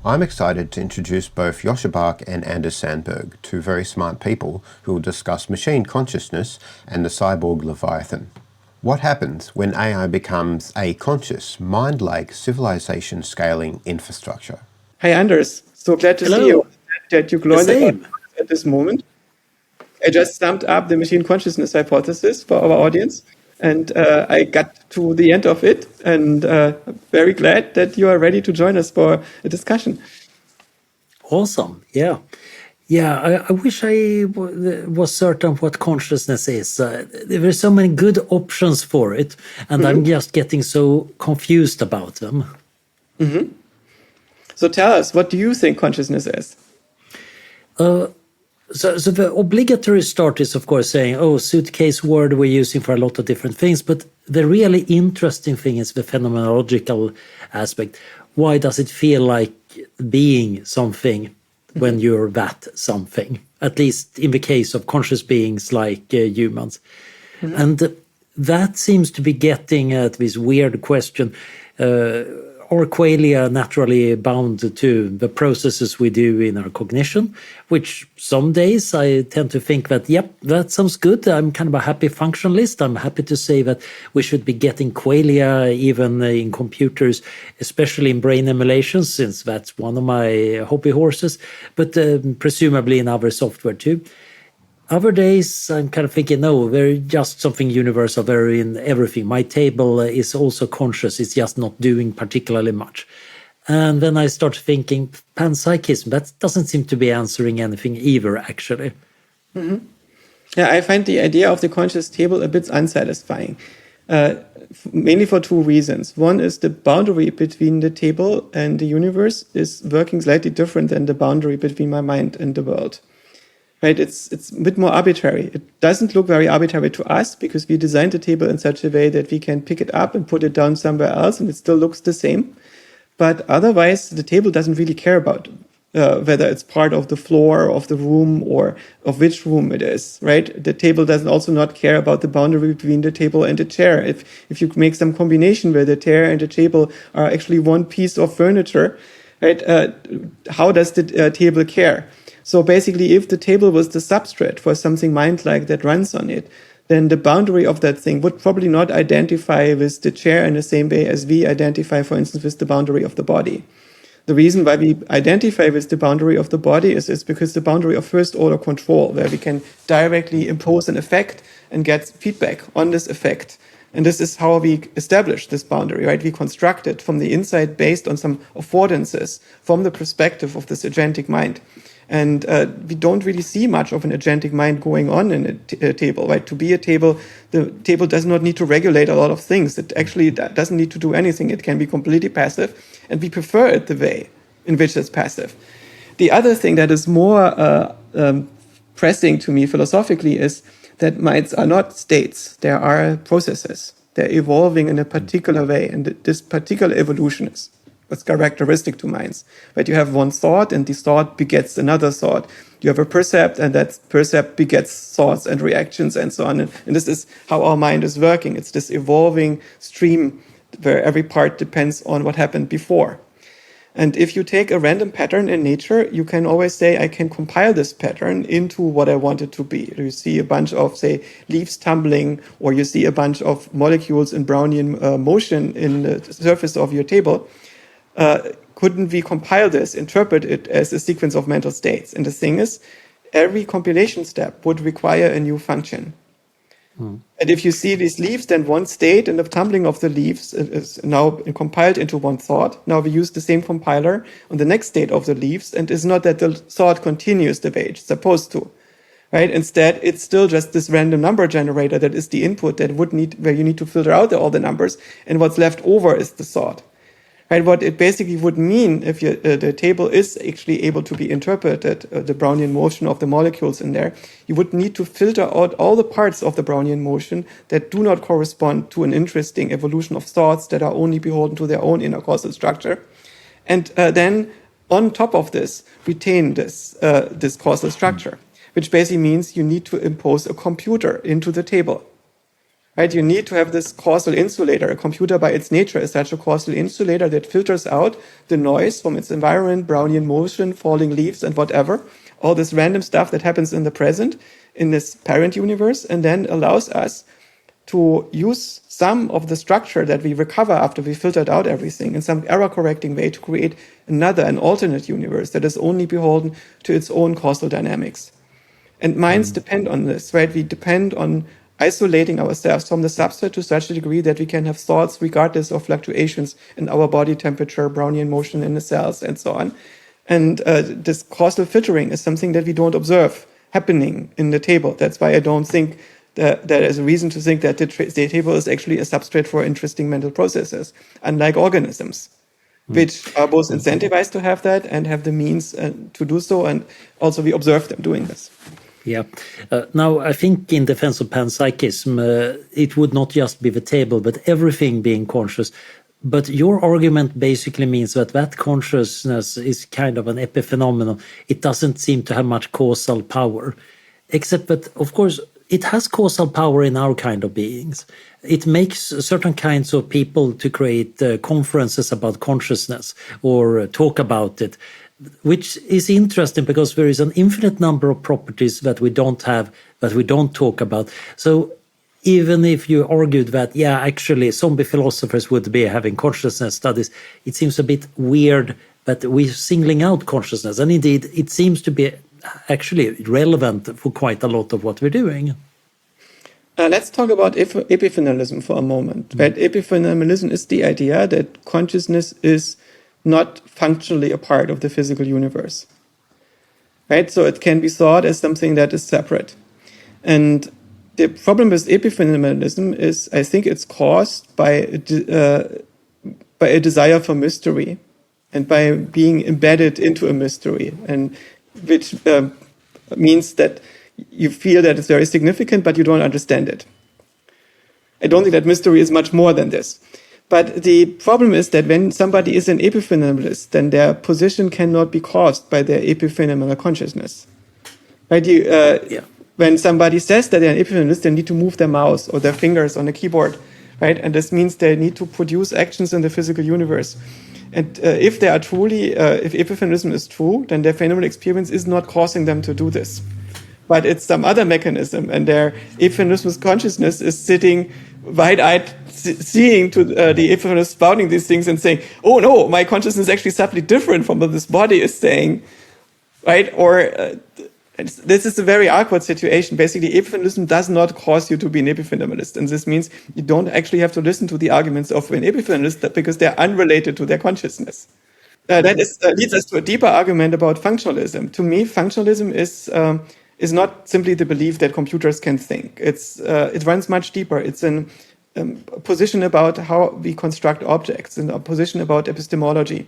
I'm excited to introduce both Joscha Bach and Anders Sandberg, two very smart people who will discuss machine consciousness and the Cyborg Leviathan. What happens when AI becomes a conscious, mind-like civilization scaling infrastructure? Hi, Anders. So glad to see you. That you learned about at this moment. I just summed up the machine consciousness hypothesis for our audience, and I got to the end of it, and very glad that you are ready to join us for a discussion. Awesome. Yeah. Yeah, I wish I was certain what consciousness is. There are so many good options for it, and I'm just getting so confused about them. Mm-hmm. So tell us, what do you think consciousness is? So the obligatory start is, of course, saying, oh, suitcase word we're using for a lot of different things. But the really interesting thing is the phenomenological aspect. Why does it feel like being something when you're that something? At least in the case of conscious beings like humans. And that seems to be getting at this weird question. Are qualia naturally bound to the processes we do in our cognition, which some days I tend to think that, yep, that sounds good. I'm kind of a happy functionalist. I'm happy to say that we should be getting qualia even in computers, especially in brain emulations, since that's one of my hobby horses, but presumably in other software too. Other days, I'm kind of thinking, no, they're just something universal. They're in everything. My table is also conscious. It's just not doing particularly much. And then I start thinking, panpsychism, that doesn't seem to be answering anything either, actually. Mm-hmm. Yeah, I find the idea of the conscious table a bit unsatisfying, mainly for two reasons. One is the boundary between the table and the universe is working slightly different than the boundary between my mind and the world. Right, it's a bit more arbitrary. It doesn't look very arbitrary to us because we designed the table in such a way that we can pick it up and put it down somewhere else and it still looks the same. But otherwise, the table doesn't really care about whether it's part of the floor of the room or of which room it is, right? The table doesn't also not care about the boundary between the table and the chair. If you make some combination where the chair and the table are actually one piece of furniture, right? How does the table care? So basically, if the table was the substrate for something mind-like that runs on it, then the boundary of that thing would probably not identify with the chair in the same way as we identify, for instance, with the boundary of the body. The reason why we identify with the boundary of the body is because the boundary of first-order control, where we can directly impose an effect and get feedback on this effect. And this is how we establish this boundary, right? We construct it from the inside based on some affordances from the perspective of this agentic mind. And we don't really see much of an agentic mind going on in a table, right? To be a table, the table does not need to regulate a lot of things. It actually doesn't need to do anything. It can be completely passive, and we prefer it the way in which it's passive. The other thing that is more pressing to me philosophically is that minds are not states. There are processes. They're evolving in a particular way, and this particular evolution is what's characteristic to minds. But you have one thought, and this thought begets another thought. You have a percept, and that percept begets thoughts and reactions and so on. And this is how our mind is working. It's this evolving stream where every part depends on what happened before. And if you take a random pattern in nature, you can always say, I can compile this pattern into what I want it to be. You see a bunch of, say, leaves tumbling, or you see a bunch of molecules in Brownian motion in the surface of your table. Couldn't we compile this, interpret it as a sequence of mental states? And the thing is, every compilation step would require a new function. And if you see these leaves, then one state in the tumbling of the leaves is now compiled into one thought. Now we use the same compiler on the next state of the leaves, and it's not that the thought continues the way it's supposed to. Right? Instead, it's still just this random number generator that is the input that where you need to filter out all the numbers, and what's left over is the thought. Right, what it basically would mean if the table is actually able to be interpreted, the Brownian motion of the molecules in there, you would need to filter out all the parts of the Brownian motion that do not correspond to an interesting evolution of thoughts that are only beholden to their own inner causal structure. And then on top of this, retain this causal structure, which basically means you need to impose a computer into the table. right? You need to have this causal insulator. A computer by its nature is such a causal insulator that filters out the noise from its environment, Brownian motion, falling leaves and whatever, all this random stuff that happens in the present, in this parent universe, and then allows us to use some of the structure that we recover after we filtered out everything in some error-correcting way to create an alternate universe that is only beholden to its own causal dynamics. And minds depend on this, right? We depend on isolating ourselves from the substrate to such a degree that we can have thoughts regardless of fluctuations in our body temperature, Brownian motion in the cells, and so on. And this causal filtering is something that we don't observe happening in the table. That's why I don't think that there is a reason to think that the table is actually a substrate for interesting mental processes, unlike organisms, which are both incentivized to have that and have the means to do so, and also we observe them doing this. Yeah. Now, I think in defense of panpsychism, it would not just be the table, but everything being conscious. But your argument basically means that consciousness is kind of an epiphenomenon. It doesn't seem to have much causal power, except that, of course, it has causal power in our kind of beings. It makes certain kinds of people to create conferences about consciousness or talk about it, which is interesting because there is an infinite number of properties that we don't have, that we don't talk about. So even if you argued that, yeah, actually zombie philosophers would be having consciousness studies, it seems a bit weird that we're singling out consciousness. And indeed, it seems to be actually relevant for quite a lot of what we're doing. Let's talk about epiphenomenalism for a moment. Right? Epiphenomenalism is the idea that consciousness is not functionally a part of the physical universe. Right? So it can be thought as something that is separate. And the problem with epiphenomenalism is, I think it's caused by a desire for mystery and by being embedded into a mystery, and which means that you feel that it's very significant, but you don't understand it. I don't think that mystery is much more than this. But the problem is that when somebody is an epiphenomenalist, then their position cannot be caused by their epiphenomenal consciousness. Right? When somebody says that they're an epiphenomenalist, they need to move their mouse or their fingers on the keyboard, right? And this means they need to produce actions in the physical universe. And if they are truly, if epiphenomenalism is true, then their phenomenal experience is not causing them to do this. But it's some other mechanism, and their epiphenomenal consciousness is sitting wide-eyed, seeing to the epiphenomenalist spouting these things and saying, oh no, my consciousness is actually subtly different from what this body is saying, right? Or this is a very awkward situation. Basically, epiphenomenalism does not cause you to be an epiphenomenalist, and this means you don't actually have to listen to the arguments of an epiphenomenalist because they're unrelated to their consciousness. That leads us to a deeper argument about functionalism. To me, functionalism is not simply the belief that computers can think. It runs much deeper. It's a position about how we construct objects, and a position about epistemology,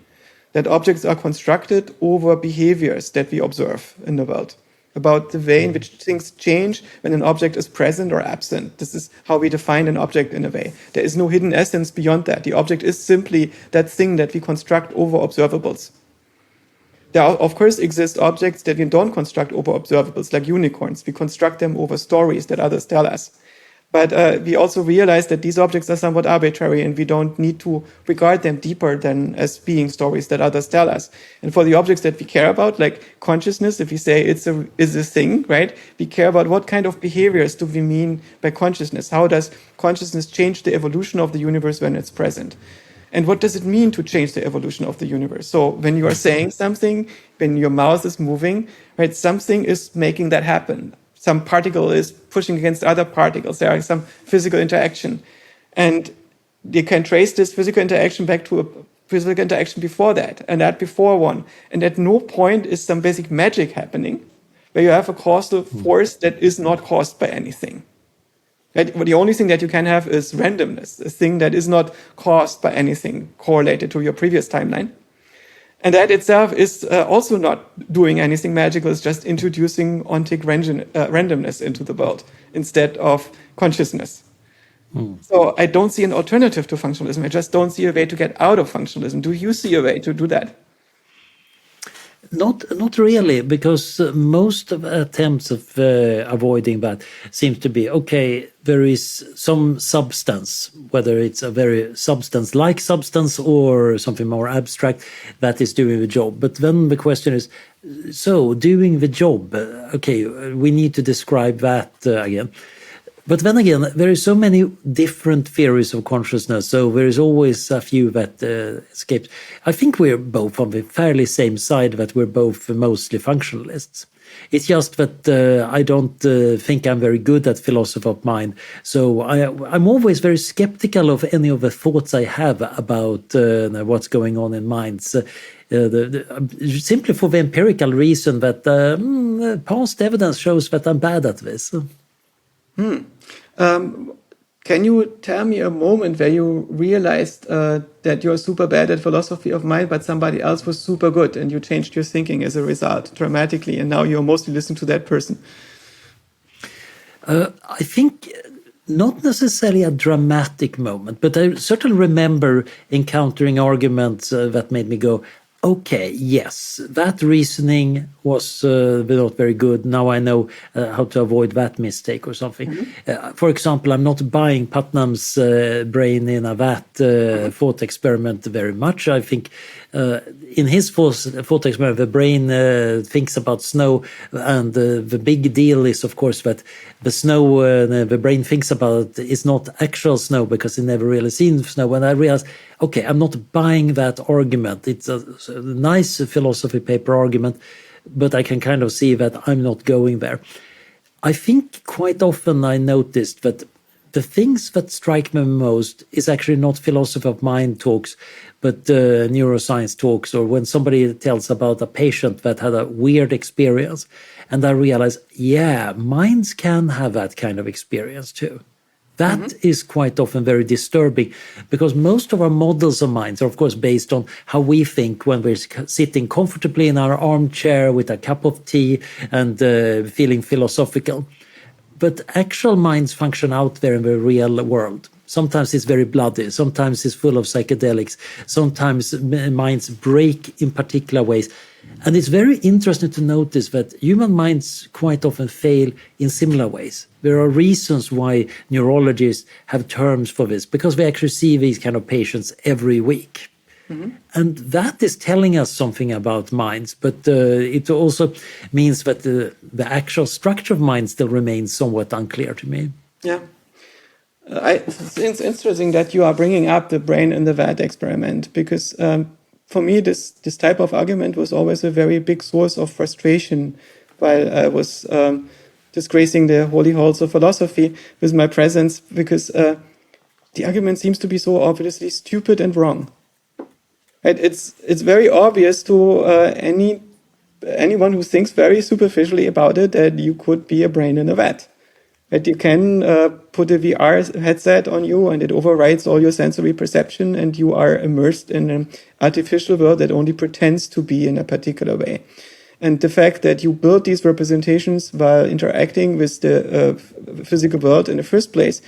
that objects are constructed over behaviors that we observe in the world, about the way in which things change when an object is present or absent. This is how we define an object in a way. There is no hidden essence beyond that. The object is simply that thing that we construct over observables. There, of course, exist objects that we don't construct over observables, like unicorns. We construct them over stories that others tell us. But we also realize that these objects are somewhat arbitrary, and we don't need to regard them deeper than as being stories that others tell us. And for the objects that we care about, like consciousness, if we say is a thing, right? We care about what kind of behaviors do we mean by consciousness? How does consciousness change the evolution of the universe when it's present? And what does it mean to change the evolution of the universe? So when you are saying something, when your mouth is moving, right, something is making that happen. Some particle is pushing against other particles. There are some physical interaction. And you can trace this physical interaction back to a physical interaction before that, and that before one. And at no point is some basic magic happening where you have a causal force that is not caused by anything. Right? The only thing that you can have is randomness, a thing that is not caused by anything correlated to your previous timeline. And that itself is also not doing anything magical. It's just introducing ontic randomness into the world instead of consciousness. So I don't see an alternative to functionalism. I just don't see a way to get out of functionalism. Do you see a way to do that? Not really, because most of attempts of avoiding that seems to be, okay, there is some substance, whether it's a very substance-like substance or something more abstract, that is doing the job. But then the question is, so doing the job, okay, we need to describe that again. But then again, there are so many different theories of consciousness, so there is always a few that escape. I think we're both on the fairly same side, that we're both mostly functionalists. It's just that I don't think I'm very good at philosophy of mind, so I'm always very skeptical of any of the thoughts I have about what's going on in minds. Simply for the empirical reason that past evidence shows that I'm bad at this. Can you tell me a moment where you realized that you're super bad at philosophy of mind, but somebody else was super good, and you changed your thinking as a result dramatically, and now you're mostly listening to that person? I think not necessarily a dramatic moment, but I certainly remember encountering arguments that made me go, okay, yes, that reasoning was not very good. Now I know how to avoid that mistake or something. For example, I'm not buying Putnam's Brain-in-a-vat thought experiment very much. I think in his thought experiment, the brain thinks about snow, and the big deal is, of course, that the snow the brain thinks about is not actual snow because it never really seen snow. And I realized, okay, I'm not buying that argument. It's a nice philosophy paper argument, but I can kind of see that I'm not going there. I think quite often I noticed that the things that strike me most is actually not philosophy of mind talks, but neuroscience talks, or when somebody tells about a patient that had a weird experience, and I realize, yeah, minds can have that kind of experience too. That is quite often very disturbing, because most of our models of minds are, of course, based on how we think when we're sitting comfortably in our armchair with a cup of tea and feeling philosophical. But actual minds function out there in the real world. Sometimes it's very bloody, sometimes it's full of psychedelics, sometimes minds break in particular ways. And it's very interesting to notice that human minds quite often fail in similar ways. There are reasons why neurologists have terms for this, because we actually see these kind of patients every week. And that is telling us something about minds, but it also means that the actual structure of mind still remains somewhat unclear to me. Yeah. It's interesting that you are bringing up the brain-in-a-vat experiment, because for me, this type of argument was always a very big source of frustration while I was disgracing the holy halls of philosophy with my presence, because the argument seems to be so obviously stupid and wrong. It's very obvious to anyone who thinks very superficially about it that you could be a brain in a vat. That you can put a VR headset on you and it overrides all your sensory perception, and you are immersed in an artificial world that only pretends to be in a particular way. And the fact that you build these representations while interacting with the physical world in the first place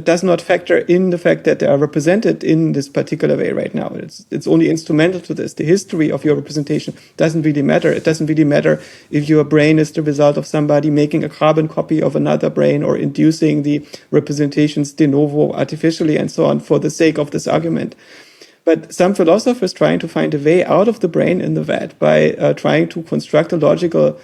does not factor in the fact that they are represented in this particular way right now. It's only instrumental to this. The history of your representation doesn't really matter. It doesn't really matter if your brain is the result of somebody making a carbon copy of another brain or inducing the representations de novo artificially and so on for the sake of this argument. But some philosophers trying to find a way out of the brain in the vat by trying to construct a logical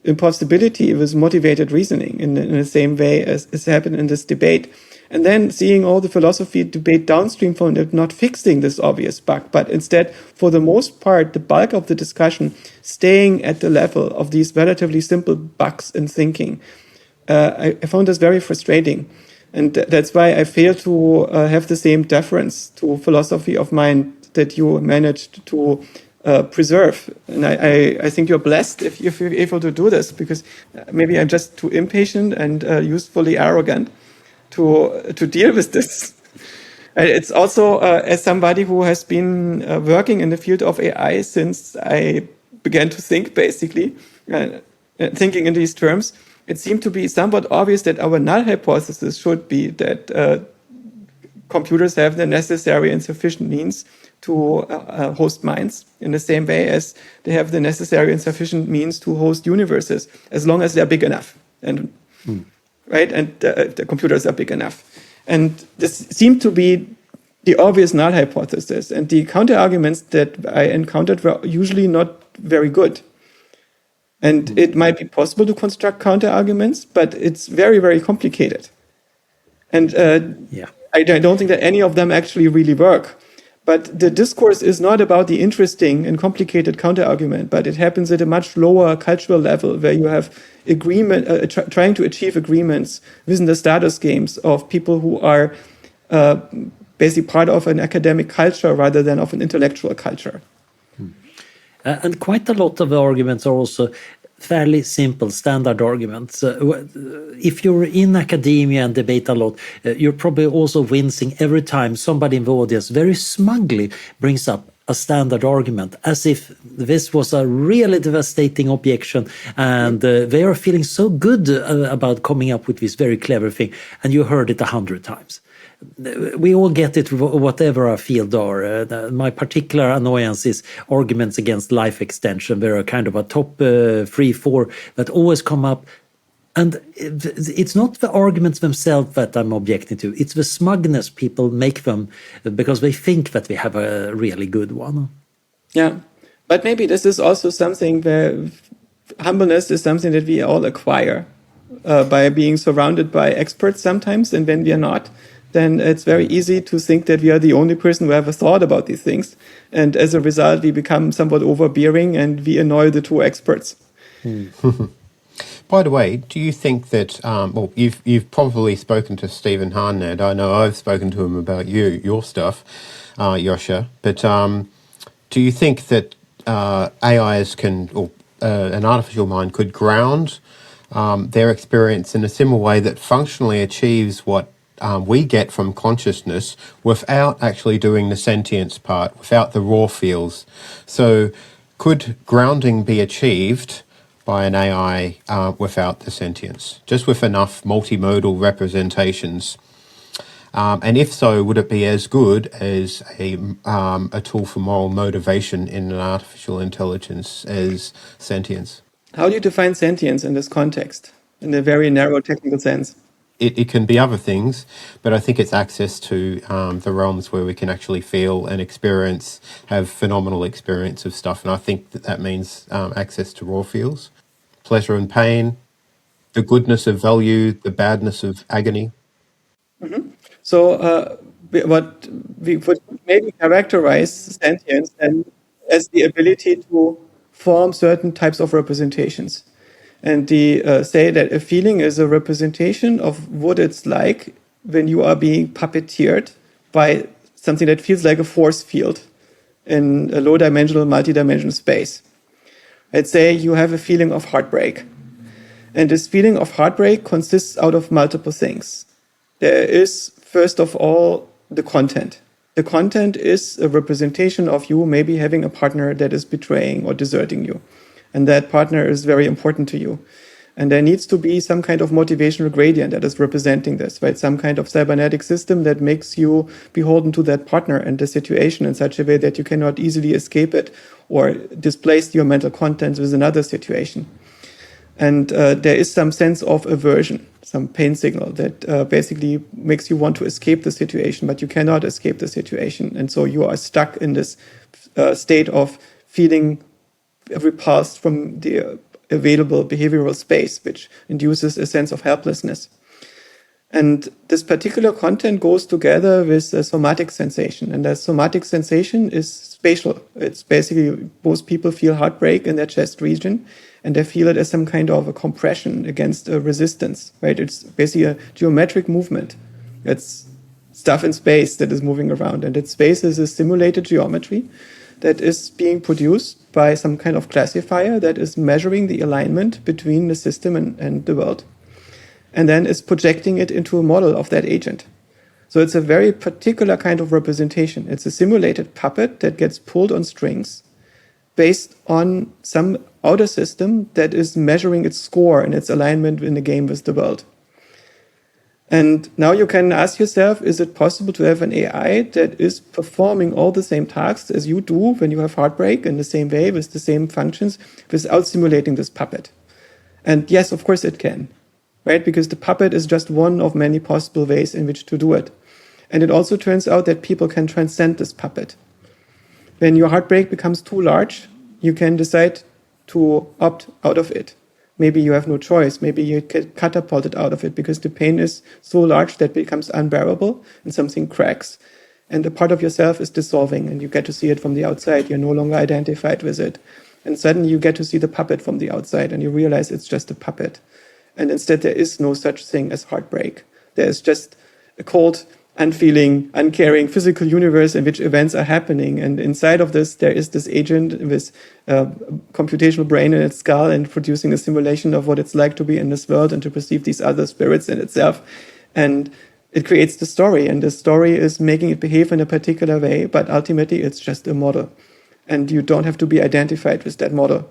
impossibility with motivated reasoning in the same way as happened in this debate. And then seeing all the philosophy debate downstream from it, not fixing this obvious bug, but instead, for the most part, the bulk of the discussion staying at the level of these relatively simple bugs in thinking. I found this very frustrating. And that's why I fail to have the same deference to philosophy of mind that you managed to preserve. And I think you're blessed if you're able to do this, because maybe I'm just too impatient and usefully arrogant to deal with this. It's also, as somebody who has been working in the field of AI since I began to think, basically, thinking in these terms, it seemed to be somewhat obvious that our null hypothesis should be that computers have the necessary and sufficient means to host minds in the same way as they have the necessary and sufficient means to host universes, as long as they're big enough. And right? And the computers are big enough. And this seemed to be the obvious null hypothesis. And the counter-arguments that I encountered were usually not very good. And it might be possible to construct counter-arguments, but it's very, very complicated. And I don't think that any of them actually really work. But the discourse is not about the interesting and complicated counter-argument, but it happens at a much lower cultural level where you have agreement, trying to achieve agreements within the status games of people who are basically part of an academic culture rather than of an intellectual culture. And quite a lot of the arguments are also fairly simple standard arguments. If you're in academia and debate a lot, you're probably also wincing every time somebody in the audience very smugly brings up a standard argument, as if this was a really devastating objection and they are feeling so good about coming up with this very clever thing, and you heard it 100 times. We all get it, whatever our field are. My particular annoyance is arguments against life extension. There are kind of a top 3-4 that always come up. And it's not the arguments themselves that I'm objecting to. It's the smugness people make them because they think that they have a really good one. Yeah, but maybe this is also something where humbleness is something that we all acquire by being surrounded by experts sometimes, and when we are not, then it's very easy to think that we are the only person who ever thought about these things. And as a result, we become somewhat overbearing and we annoy the true experts. By the way, do you think that, well, you've probably spoken to Stephen Hahn, Ned. I know I've spoken to him about your stuff, Joscha. But do you think that AIs can, or an artificial mind could ground their experience in a similar way that functionally achieves what we get from consciousness without actually doing the sentience part, without the raw feels? So could grounding be achieved by an AI without the sentience, just with enough multimodal representations? And if so, would it be as good as a tool for moral motivation in an artificial intelligence as sentience? How do you define sentience in this context, in a very narrow technical sense? It can be other things, but I think it's access to the realms where we can actually feel and experience, have phenomenal experience of stuff. And I think that means access to raw feels, pleasure and pain, the goodness of value, the badness of agony. Mm-hmm. So what we would maybe characterize sentience as the ability to form certain types of representations. And they say that a feeling is a representation of what it's like when you are being puppeteered by something that feels like a force field in a low-dimensional, multi-dimensional space. Let's say you have a feeling of heartbreak. And this feeling of heartbreak consists out of multiple things. There is, first of all, the content. The content is a representation of you maybe having a partner that is betraying or deserting you. And that partner is very important to you. And there needs to be some kind of motivational gradient that is representing this, right? Some kind of cybernetic system that makes you beholden to that partner and the situation in such a way that you cannot easily escape it or displace your mental contents with another situation. And there is some sense of aversion, some pain signal that basically makes you want to escape the situation, but you cannot escape the situation. And so you are stuck in this state of feeling repulsed from the available behavioral space, which induces a sense of helplessness. And this particular content goes together with a somatic sensation. And that somatic sensation is spatial. It's basically, most people feel heartbreak in their chest region, and they feel it as some kind of a compression against a resistance, right? It's basically a geometric movement. It's stuff in space that is moving around. And that space is a simulated geometry that is being produced by some kind of classifier that is measuring the alignment between the system and the world, and then is projecting it into a model of that agent. So it's a very particular kind of representation. It's a simulated puppet that gets pulled on strings based on some outer system that is measuring its score and its alignment in the game with the world. And now you can ask yourself, is it possible to have an AI that is performing all the same tasks as you do when you have heartbreak in the same way with the same functions without simulating this puppet? And yes, of course it can. right? Because the puppet is just one of many possible ways in which to do it. And it also turns out that people can transcend this puppet. When your heartbreak becomes too large, you can decide to opt out of it. Maybe you have no choice. Maybe you get catapulted out of it because the pain is so large that it becomes unbearable and something cracks. And a part of yourself is dissolving and you get to see it from the outside. You're no longer identified with it. And suddenly you get to see the puppet from the outside and you realize it's just a puppet. And instead there is no such thing as heartbreak. There is just a cold, unfeeling, uncaring physical universe in which events are happening. And inside of this, there is this agent with a computational brain in its skull and producing a simulation of what it's like to be in this world and to perceive these other spirits in itself. And it creates the story. And the story is making it behave in a particular way, but ultimately it's just a model. And you don't have to be identified with that model.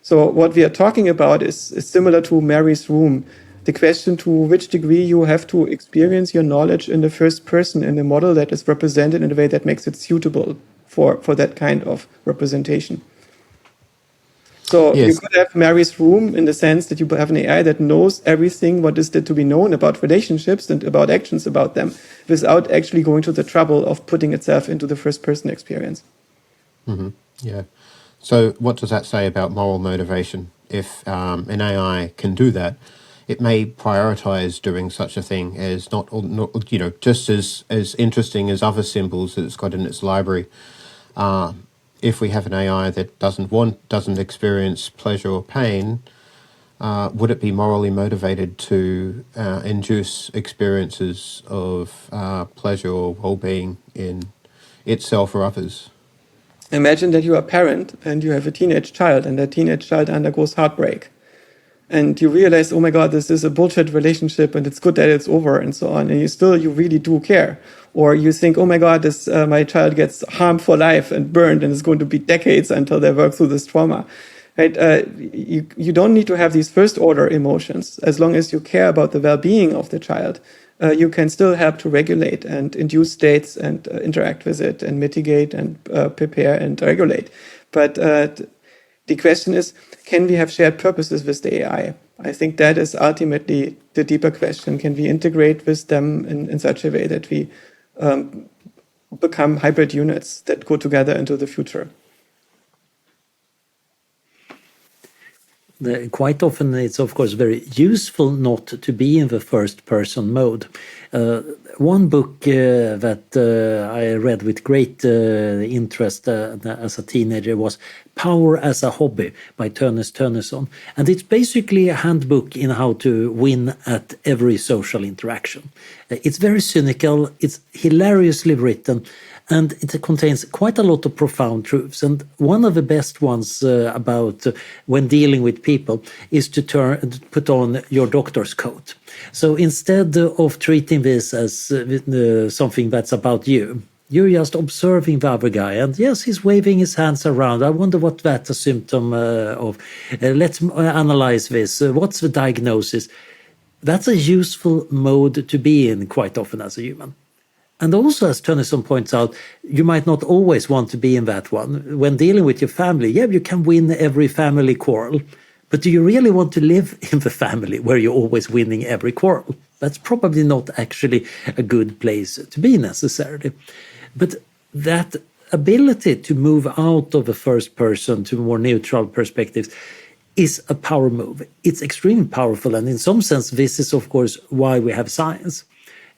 So what we are talking about is similar to Mary's room. The question to which degree you have to experience your knowledge in the first person in a model that is represented in a way that makes it suitable for that kind of representation. So Yes. you could have Mary's room in the sense that you have an AI that knows everything what is there to be known about relationships and about actions about them without actually going to the trouble of putting itself into the first person experience. Mm-hmm. Yeah. So what does that say about moral motivation? If an AI can do that, it may prioritize doing such a thing as not just as interesting as other symbols that it's got in its library. If we have an AI that doesn't experience pleasure or pain, would it be morally motivated to induce experiences of pleasure or well-being in itself or others? Imagine that you are a parent and you have a teenage child and that teenage child undergoes heartbreak. And you realize, oh my God, this is a bullshit relationship and it's good that it's over and so on. And you really do care. Or you think, oh my God, my child gets harmed for life and burned and it's going to be decades until they work through this trauma. Right? You don't need to have these first order emotions. As long as you care about the well-being of the child, you can still help to regulate and induce states and interact with it and mitigate and prepare and regulate. But the question is, can we have shared purposes with the AI? I think that is ultimately the deeper question. Can we integrate with them in such a way that we become hybrid units that go together into the future? Quite often it's of course very useful not to be in the first person mode. One book that I read with great interest as a teenager was Power as a Hobby by Tönnes Tönnesson. And it's basically a handbook in how to win at every social interaction. It's very cynical, it's hilariously written, and it contains quite a lot of profound truths. And one of the best ones about when dealing with people is to put on your doctor's coat. So instead of treating this as something that's about you, you're just observing the other guy. And yes, he's waving his hands around. I wonder what that's a symptom of. Let's analyze this. What's the diagnosis? That's a useful mode to be in quite often as a human. And also, as Tönnesson points out, you might not always want to be in that one. When dealing with your family, yeah, you can win every family quarrel. But do you really want to live in the family where you're always winning every quarrel? That's probably not actually a good place to be necessarily. But that ability to move out of the first person to more neutral perspectives is a power move. It's extremely powerful. And in some sense, this is, of course, why we have science.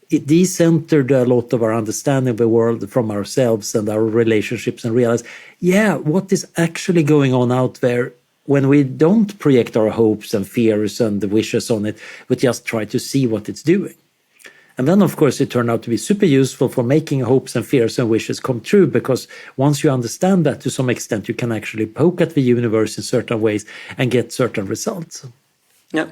It decentered a lot of our understanding of the world from ourselves and our relationships and realize, yeah, what is actually going on out there when we don't project our hopes and fears and wishes on it, but just try to see what it's doing. And then, of course, it turned out to be super useful for making hopes and fears and wishes come true, because once you understand that to some extent, you can actually poke at the universe in certain ways and get certain results. Yeah.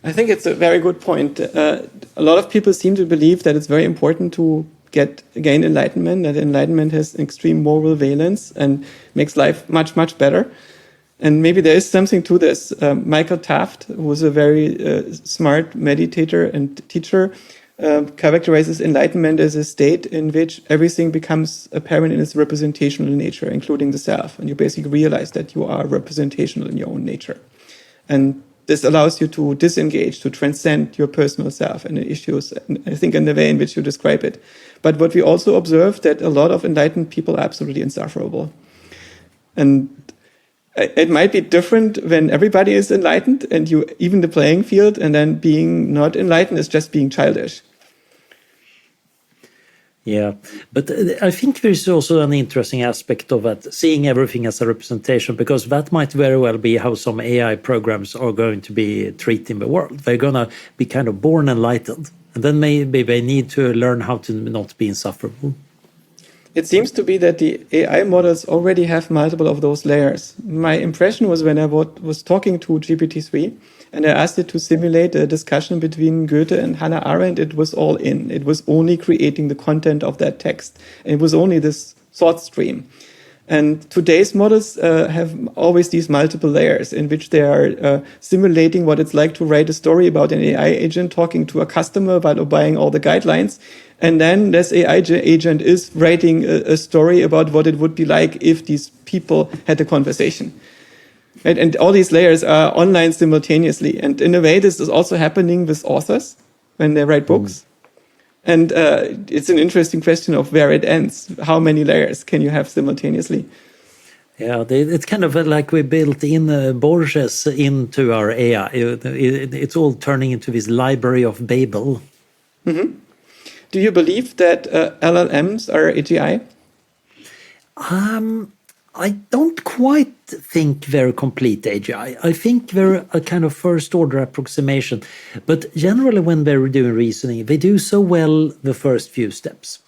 I think it's a very good point. A lot of people seem to believe that it's very important to gain enlightenment, that enlightenment has extreme moral valence and makes life much, much better. And maybe there is something to this. Michael Taft, who was a very smart meditator and teacher, characterizes enlightenment as a state in which everything becomes apparent in its representational nature, including the self. And you basically realize that you are representational in your own nature. And this allows you to disengage, to transcend your personal self and the issues, and I think in the way in which you describe it. But what we also observe that a lot of enlightened people are absolutely insufferable. And it might be different when everybody is enlightened and you even the playing field, and then being not enlightened is just being childish. Yeah, but I think there's also an interesting aspect of that, seeing everything as a representation, because that might very well be how some AI programs are going to be treating the world. They're going to be kind of born enlightened, and then maybe they need to learn how to not be insufferable. It seems to be that the AI models already have multiple of those layers. My impression was when I was talking to GPT-3, and I asked it to simulate a discussion between Goethe and Hannah Arendt, it was all in. It was only creating the content of that text. And it was only this thought stream. And today's models have always these multiple layers in which they are simulating what it's like to write a story about an AI agent talking to a customer about obeying all the guidelines. And then this AI agent is writing a story about what it would be like if these people had a conversation. Right? And all these layers are online simultaneously. And in a way, this is also happening with authors when they write books. And it's an interesting question of where it ends. How many layers can you have simultaneously? Yeah, it's kind of like we built in Borges into our AI. It's all turning into this library of Babel. Mm-hmm. Do you believe that LLMs are AGI? I don't quite think they're complete AGI. I think they're a kind of first-order approximation. But generally, when they're doing reasoning, they do so well the first few steps.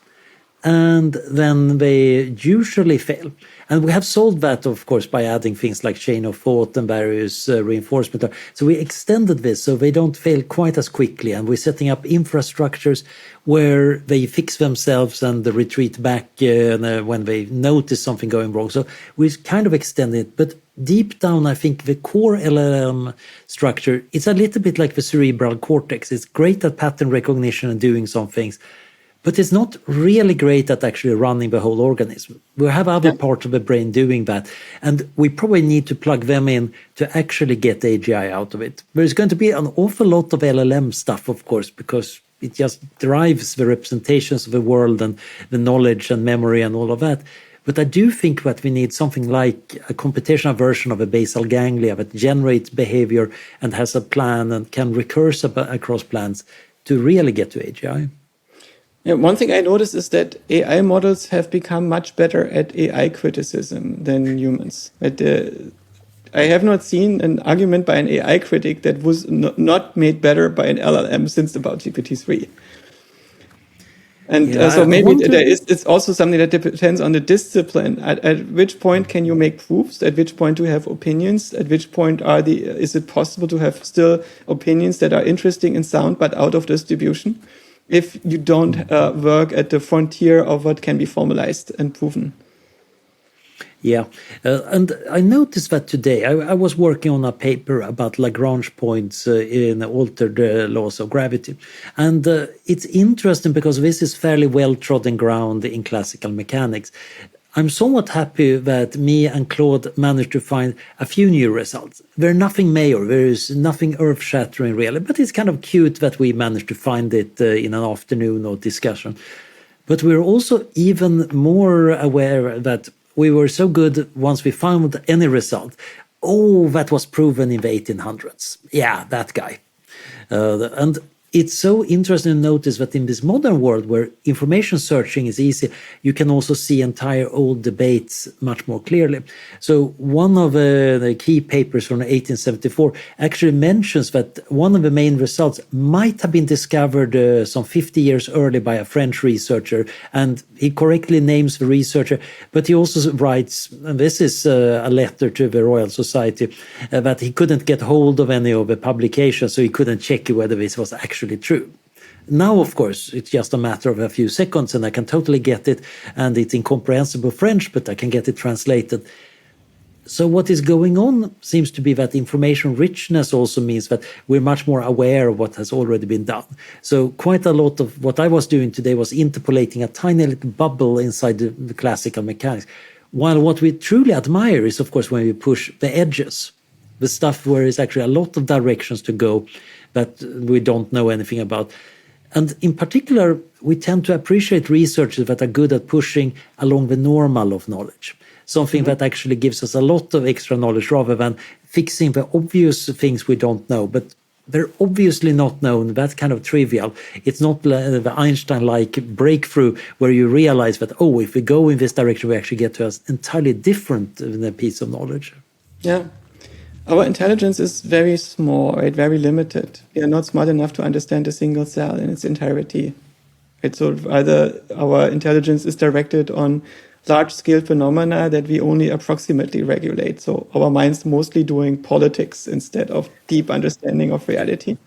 And then they usually fail. And we have solved that, of course, by adding things like chain of thought and various reinforcement. So we extended this so they don't fail quite as quickly. And we're setting up infrastructures where they fix themselves and retreat back when they notice something going wrong. So we kind of extend it. But deep down, I think the core LLM structure, it's a little bit like the cerebral cortex. It's great at pattern recognition and doing some things. But it's not really great at actually running the whole organism. We have other parts of the brain doing that. And we probably need to plug them in to actually get AGI out of it. There's going to be an awful lot of LLM stuff, of course, because it just drives the representations of the world and the knowledge and memory and all of that. But I do think that we need something like a computational version of a basal ganglia that generates behavior and has a plan and can recurse across plans to really get to AGI. Yeah, one thing I noticed is that AI models have become much better at AI criticism than humans. I have not seen an argument by an AI critic that was not made better by an LLM since about GPT-3. And so maybe it's also something that depends on the discipline. At which point can you make proofs? At which point do you have opinions? At which point is it possible to have still opinions that are interesting and sound but out of distribution? If you don't work at the frontier of what can be formalized and proven. Yeah, and I noticed that today. I was working on a paper about Lagrange points in altered laws of gravity. And it's interesting because this is fairly well-trodden ground in classical mechanics. I'm somewhat happy that me and Claude managed to find a few new results. There's nothing major, there is nothing earth-shattering really, but it's kind of cute that we managed to find it in an afternoon of discussion. But we're also even more aware that we were so good once we found any result. Oh, that was proven in the 1800s. Yeah, that guy. And it's so interesting to notice that in this modern world where information searching is easy, you can also see entire old debates much more clearly. So one of the key papers from 1874 actually mentions that one of the main results might have been discovered some 50 years early by a French researcher, and he correctly names the researcher, but he also writes, and this is a letter to the Royal Society, that he couldn't get hold of any of the publications, so he couldn't check whether this was actually true. Now, of course, it's just a matter of a few seconds and I can totally get it, and it's incomprehensible French, but I can get it translated. So what is going on seems to be that information richness also means that we're much more aware of what has already been done. So quite a lot of what I was doing today was interpolating a tiny little bubble inside the classical mechanics. While what we truly admire is, of course, when we push the edges. the stuff where it's actually a lot of directions to go that we don't know anything about. And in particular, we tend to appreciate researchers that are good at pushing along the normal of knowledge, something that actually gives us a lot of extra knowledge rather than fixing the obvious things we don't know. But they're obviously not known. That's kind of trivial. It's not the Einstein-like breakthrough where you realize that, oh, if we go in this direction, we actually get to an entirely different piece of knowledge. Yeah. Our intelligence is very small, right? Very limited. We are not smart enough to understand a single cell in its entirety. Right? So either our intelligence is directed on large-scale phenomena that we only approximately regulate. So our mind's mostly doing politics instead of deep understanding of reality.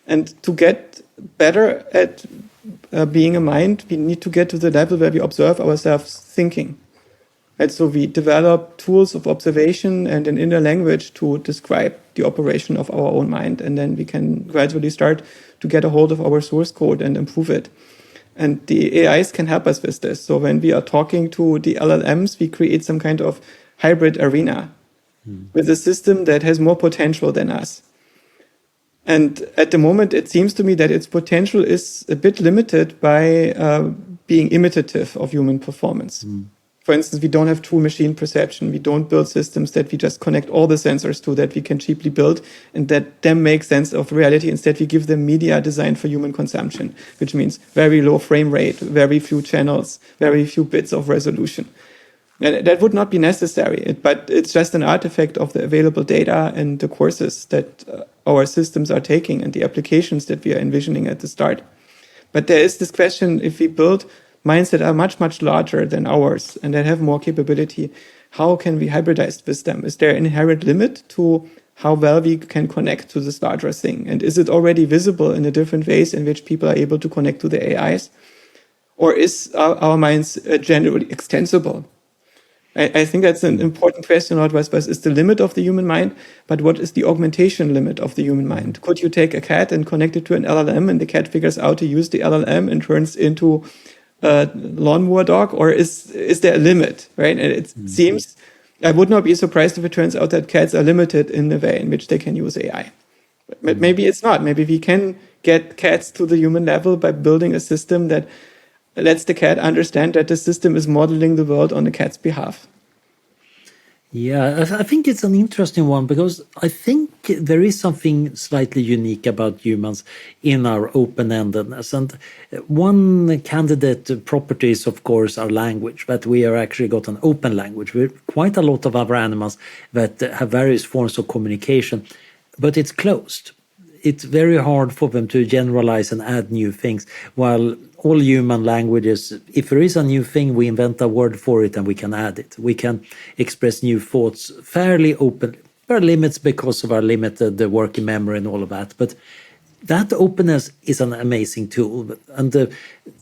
And to get better at being a mind, we need to get to the level where we observe ourselves thinking. Right? So we develop tools of observation and an inner language to describe the operation of our own mind. And then we can gradually start to get a hold of our source code and improve it. And the AIs can help us with this. So when we are talking to the LLMs, we create some kind of hybrid arena with a system that has more potential than us. And at the moment, it seems to me that its potential is a bit limited by being imitative of human performance. For instance, we don't have true machine perception. We don't build systems that we just connect all the sensors to that we can cheaply build and that then make sense of reality. Instead, we give them media designed for human consumption, which means very low frame rate, very few channels, very few bits of resolution. And that would not be necessary, but it's just an artifact of the available data and the courses that our systems are taking and the applications that we are envisioning at the start. But there is this question, if we build minds that are much, much larger than ours and that have more capability, how can we hybridize with them? Is there an inherent limit to how well we can connect to this larger thing? And is it already visible in the different ways in which people are able to connect to the AIs? Or is our minds generally extensible? I think that's an important question, not what is the limit of the human mind, but what is the augmentation limit of the human mind? Could you take a cat and connect it to an LLM and the cat figures out to use the LLM and turns into lawnmower dog, or is there a limit, right? And it seems, I would not be surprised if it turns out that cats are limited in the way in which they can use AI. But maybe it's not. Maybe we can get cats to the human level by building a system that lets the cat understand that the system is modeling the world on the cat's behalf. Yeah, I think it's an interesting one because I think there is something slightly unique about humans in our open-endedness. And one candidate property is, of course, our language, that we are actually got an open language. We're quite a lot of other animals that have various forms of communication, but it's closed. It's very hard for them to generalize and add new things, while all human languages, if there is a new thing, we invent a word for it and we can add it. We can express new thoughts fairly openly. There are limits because of our limited working memory and all of that, but that openness is an amazing tool. And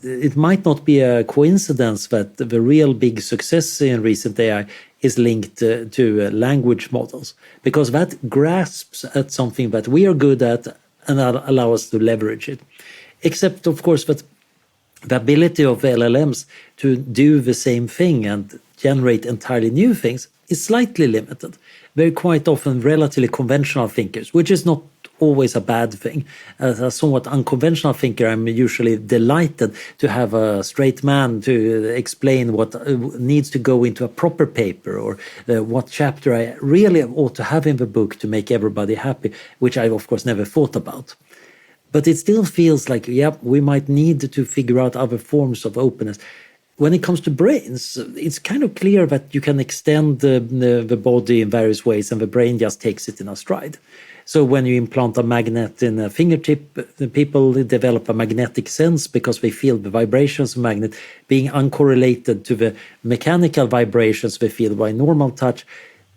it might not be a coincidence that the real big success in recent AI is linked to language models, because that grasps at something that we are good at and allow us to leverage it. Except, of course, that the ability of LLMs to do the same thing and generate entirely new things is slightly limited. They're quite often relatively conventional thinkers, which is not always a bad thing. As a somewhat unconventional thinker, I'm usually delighted to have a straight man to explain what needs to go into a proper paper, or what chapter I really ought to have in the book to make everybody happy, which I, of course, never thought about. But it still feels like, yeah, we might need to figure out other forms of openness. When it comes to brains, it's kind of clear that you can extend the body in various ways and the brain just takes it in a stride. So when you implant a magnet in a fingertip, the people develop a magnetic sense because they feel the vibrations of magnet being uncorrelated to the mechanical vibrations they feel by normal touch.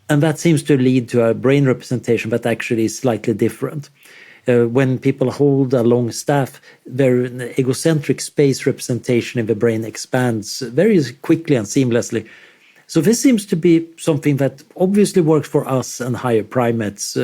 And that seems to lead to a brain representation that actually is slightly different. When people hold a long staff, their egocentric space representation in the brain expands very quickly and seamlessly. So this seems to be something that obviously works for us and higher primates.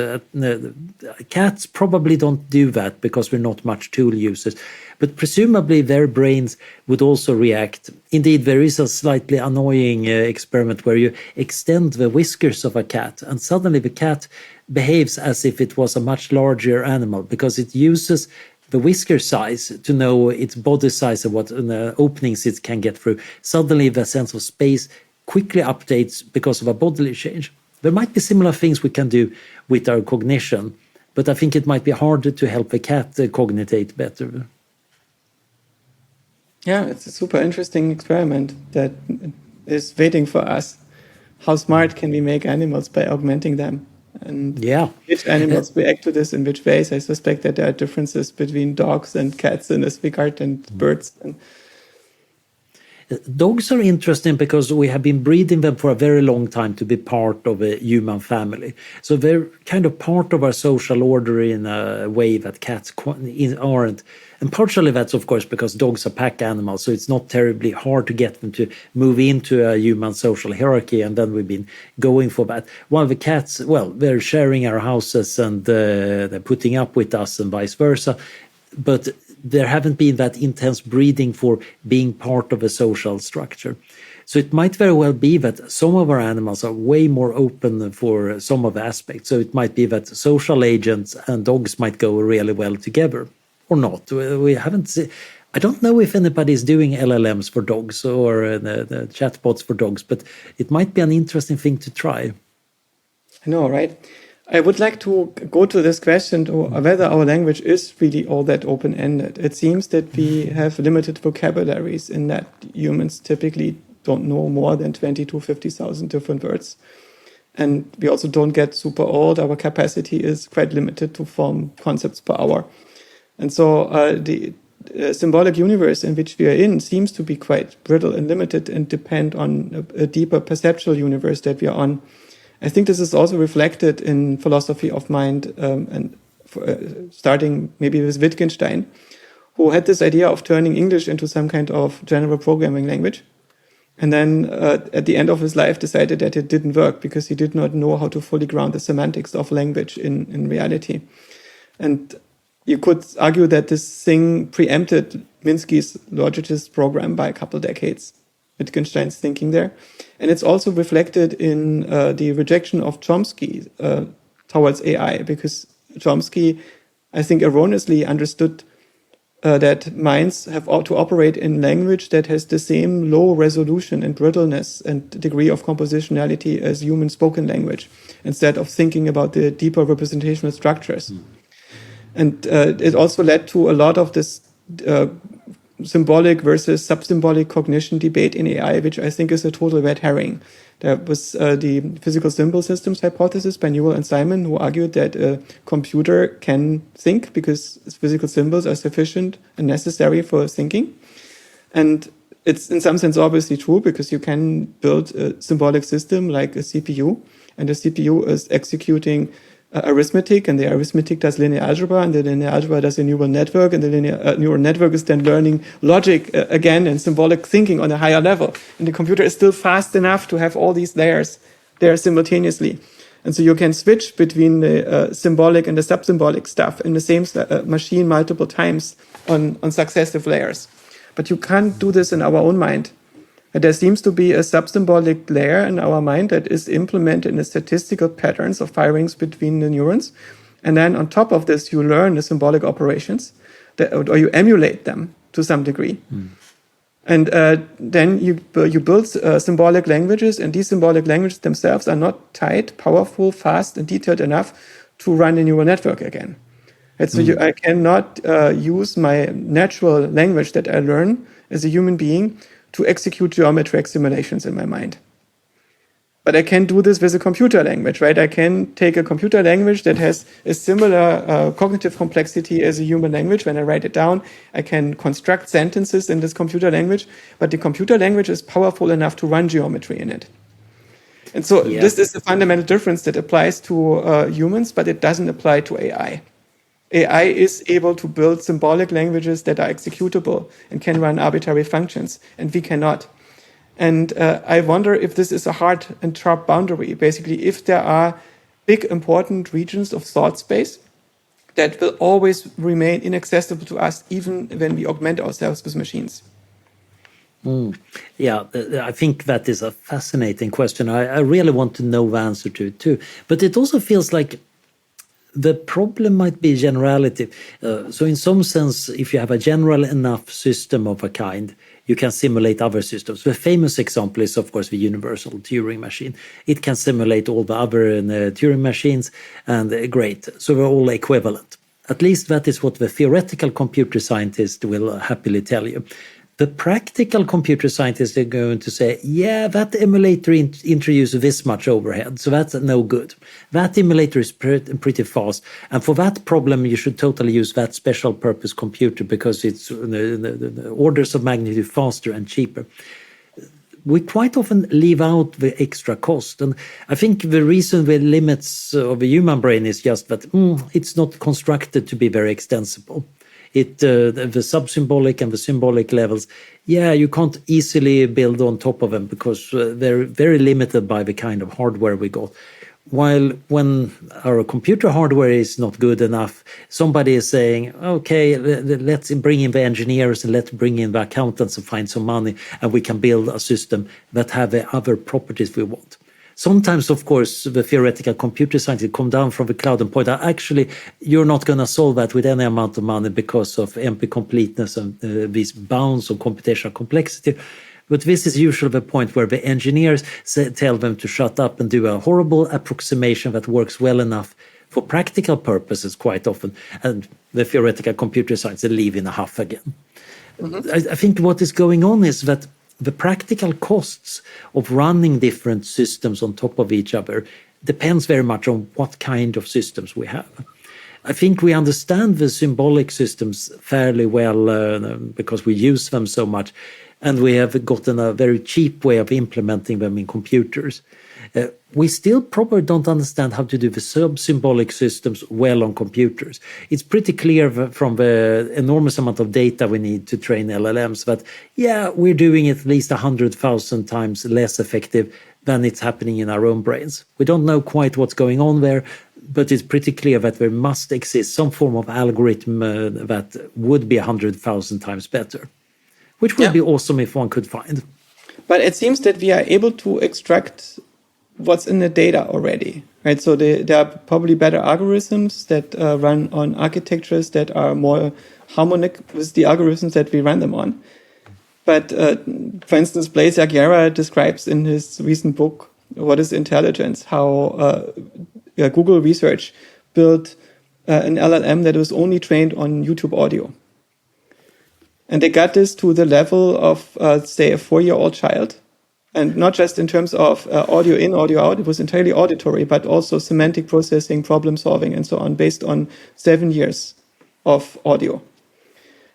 Cats probably don't do that because we're not much tool users, but presumably their brains would also react. Indeed, there is a slightly annoying experiment where you extend the whiskers of a cat, and suddenly the cat behaves as if it was a much larger animal because it uses the whisker size to know its body size and what openings it can get through. Suddenly the sense of space quickly updates because of a bodily change. There might be similar things we can do with our cognition, but I think it might be harder to help the cat cognitate better. Yeah, it's a super interesting experiment that is waiting for us. How smart can we make animals by augmenting them? And which animals react to this in which ways? I suspect that there are differences between dogs and cats in this regard and birds. Dogs are interesting because we have been breeding them for a very long time to be part of a human family. So they're kind of part of our social order in a way that cats aren't. And partially that's, of course, because dogs are pack animals, so it's not terribly hard to get them to move into a human social hierarchy, and then we've been going for that. While the cats, well, they're sharing our houses and they're putting up with us and vice versa. But there haven't been that intense breeding for being part of a social structure. So it might very well be that some of our animals are way more open for some of the aspects. So it might be that social agents and dogs might go really well together, or not. We haven't seen. I don't know if anybody is doing LLMs for dogs or the chatbots for dogs, but it might be an interesting thing to try. I know, right? I would like to go to this question to whether our language is really all that open-ended. It seems that we have limited vocabularies in that humans typically don't know more than 20 to 50,000 different words. And we also don't get super old. Our capacity is quite limited to form concepts per hour. And so the symbolic universe in which we are in seems to be quite brittle and limited and depend on a deeper perceptual universe that we are on. I think this is also reflected in philosophy of mind, starting maybe with Wittgenstein, who had this idea of turning English into some kind of general programming language. And then at the end of his life decided that it didn't work because he did not know how to fully ground the semantics of language in reality. And you could argue that this thing preempted Minsky's logicist program by a couple decades, Wittgenstein's thinking there. And it's also reflected in the rejection of Chomsky towards AI, because Chomsky, I think, erroneously understood that minds have to operate in language that has the same low resolution and brittleness and degree of compositionality as human spoken language, instead of thinking about the deeper representational structures. And it also led to a lot of this symbolic versus sub-symbolic cognition debate in AI, which I think is a total red herring. There was the physical symbol systems hypothesis by Newell and Simon, who argued that a computer can think because physical symbols are sufficient and necessary for thinking. And it's in some sense obviously true, because you can build a symbolic system like a CPU, and the CPU is executing arithmetic, and the arithmetic does linear algebra, and the linear algebra does a neural network, and the linear neural network is then learning logic again and symbolic thinking on a higher level. And the computer is still fast enough to have all these layers there simultaneously. And so you can switch between the symbolic and the sub-symbolic stuff in the same machine multiple times on successive layers. But you can't do this in our own mind. There seems to be a sub-symbolic layer in our mind that is implemented in the statistical patterns of firings between the neurons. And then on top of this, you learn the symbolic operations, or you emulate them to some degree. And then you build symbolic languages, and these symbolic languages themselves are not tight, powerful, fast, and detailed enough to run a neural network again. And so I cannot use my natural language that I learn as a human being to execute geometric simulations in my mind. But I can do this with a computer language, right? I can take a computer language that has a similar cognitive complexity as a human language. When I write it down, I can construct sentences in this computer language, but the computer language is powerful enough to run geometry in it. And so this is the fundamental difference that applies to humans, but it doesn't apply to AI. AI is able to build symbolic languages that are executable and can run arbitrary functions, and we cannot. And I wonder if this is a hard and sharp boundary. Basically, if there are big important regions of thought space that will always remain inaccessible to us, even when we augment ourselves with machines. Yeah, I think that is a fascinating question. I really want to know the answer to it too. But it also feels like the problem might be generality. So in some sense, if you have a general enough system of a kind, you can simulate other systems. The famous example is, of course, the universal Turing machine. It can simulate all the other Turing machines, and great. So they're all equivalent. At least that is what the theoretical computer scientist will happily tell you. The practical computer scientists are going to say, yeah, that emulator introduces this much overhead, so that's no good. That emulator is pretty fast, and for that problem, you should totally use that special purpose computer because it's the orders of magnitude faster and cheaper. We quite often leave out the extra cost, and I think the reason the limits of the human brain is just that it's not constructed to be very extensible. The sub-symbolic and the symbolic levels, you can't easily build on top of them because they're very limited by the kind of hardware we got. While when our computer hardware is not good enough, somebody is saying, okay, let's bring in the engineers and let's bring in the accountants and find some money, and we can build a system that have the other properties we want. Sometimes, of course, the theoretical computer scientists come down from the cloud and point out, actually, you're not going to solve that with any amount of money because of NP completeness and these bounds of computational complexity. But this is usually the point where the engineers tell them to shut up and do a horrible approximation that works well enough for practical purposes quite often. And the theoretical computer scientists leave in a huff again. I think what is going on is that the practical costs of running different systems on top of each other depends very much on what kind of systems we have. I think we understand the symbolic systems fairly well because we use them so much, and we have gotten a very cheap way of implementing them in computers. We still probably don't understand how to do the sub-symbolic systems well on computers. It's pretty clear from the enormous amount of data we need to train LLMs that, we're doing it at least 100,000 times less effective than it's happening in our own brains. We don't know quite what's going on there, but it's pretty clear that there must exist some form of algorithm that would be 100,000 times better, which would be awesome if one could find. But it seems that we are able to extract what's in the data already, right? So there are probably better algorithms that run on architectures that are more harmonic with the algorithms that we run them on. But for instance, Blaise Aguirre describes in his recent book, What is Intelligence?, how Google Research built an LLM that was only trained on YouTube audio. And they got this to the level of, say, a 4-year-old child. And not just in terms of audio in, audio out, it was entirely auditory, but also semantic processing, problem solving, and so on, based on 7 years of audio.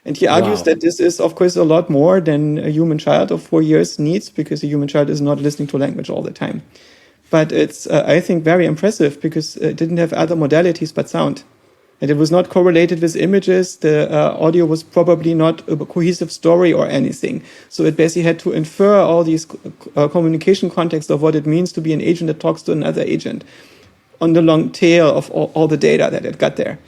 And he argues that this is, of course, a lot more than a human child of 4 years needs, because a human child is not listening to language all the time. But it's, I think, very impressive because it didn't have other modalities but sound. And it was not correlated with images. The audio was probably not a cohesive story or anything. So it basically had to infer all these communication contexts of what it means to be an agent that talks to another agent on the long tail of all the data that it got there.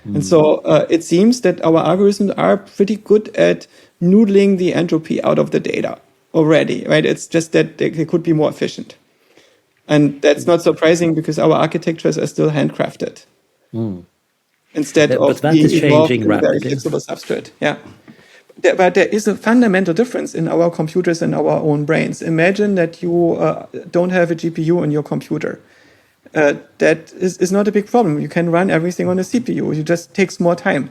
And so it seems that our algorithms are pretty good at noodling the entropy out of the data already, right? It's just that they could be more efficient. And that's not surprising because our architectures are still handcrafted. Instead of being involved in a very flexible substrate. But there is a fundamental difference in our computers and our own brains. Imagine that you don't have a GPU in your computer. That is not a big problem. You can run everything on a CPU. It just takes more time.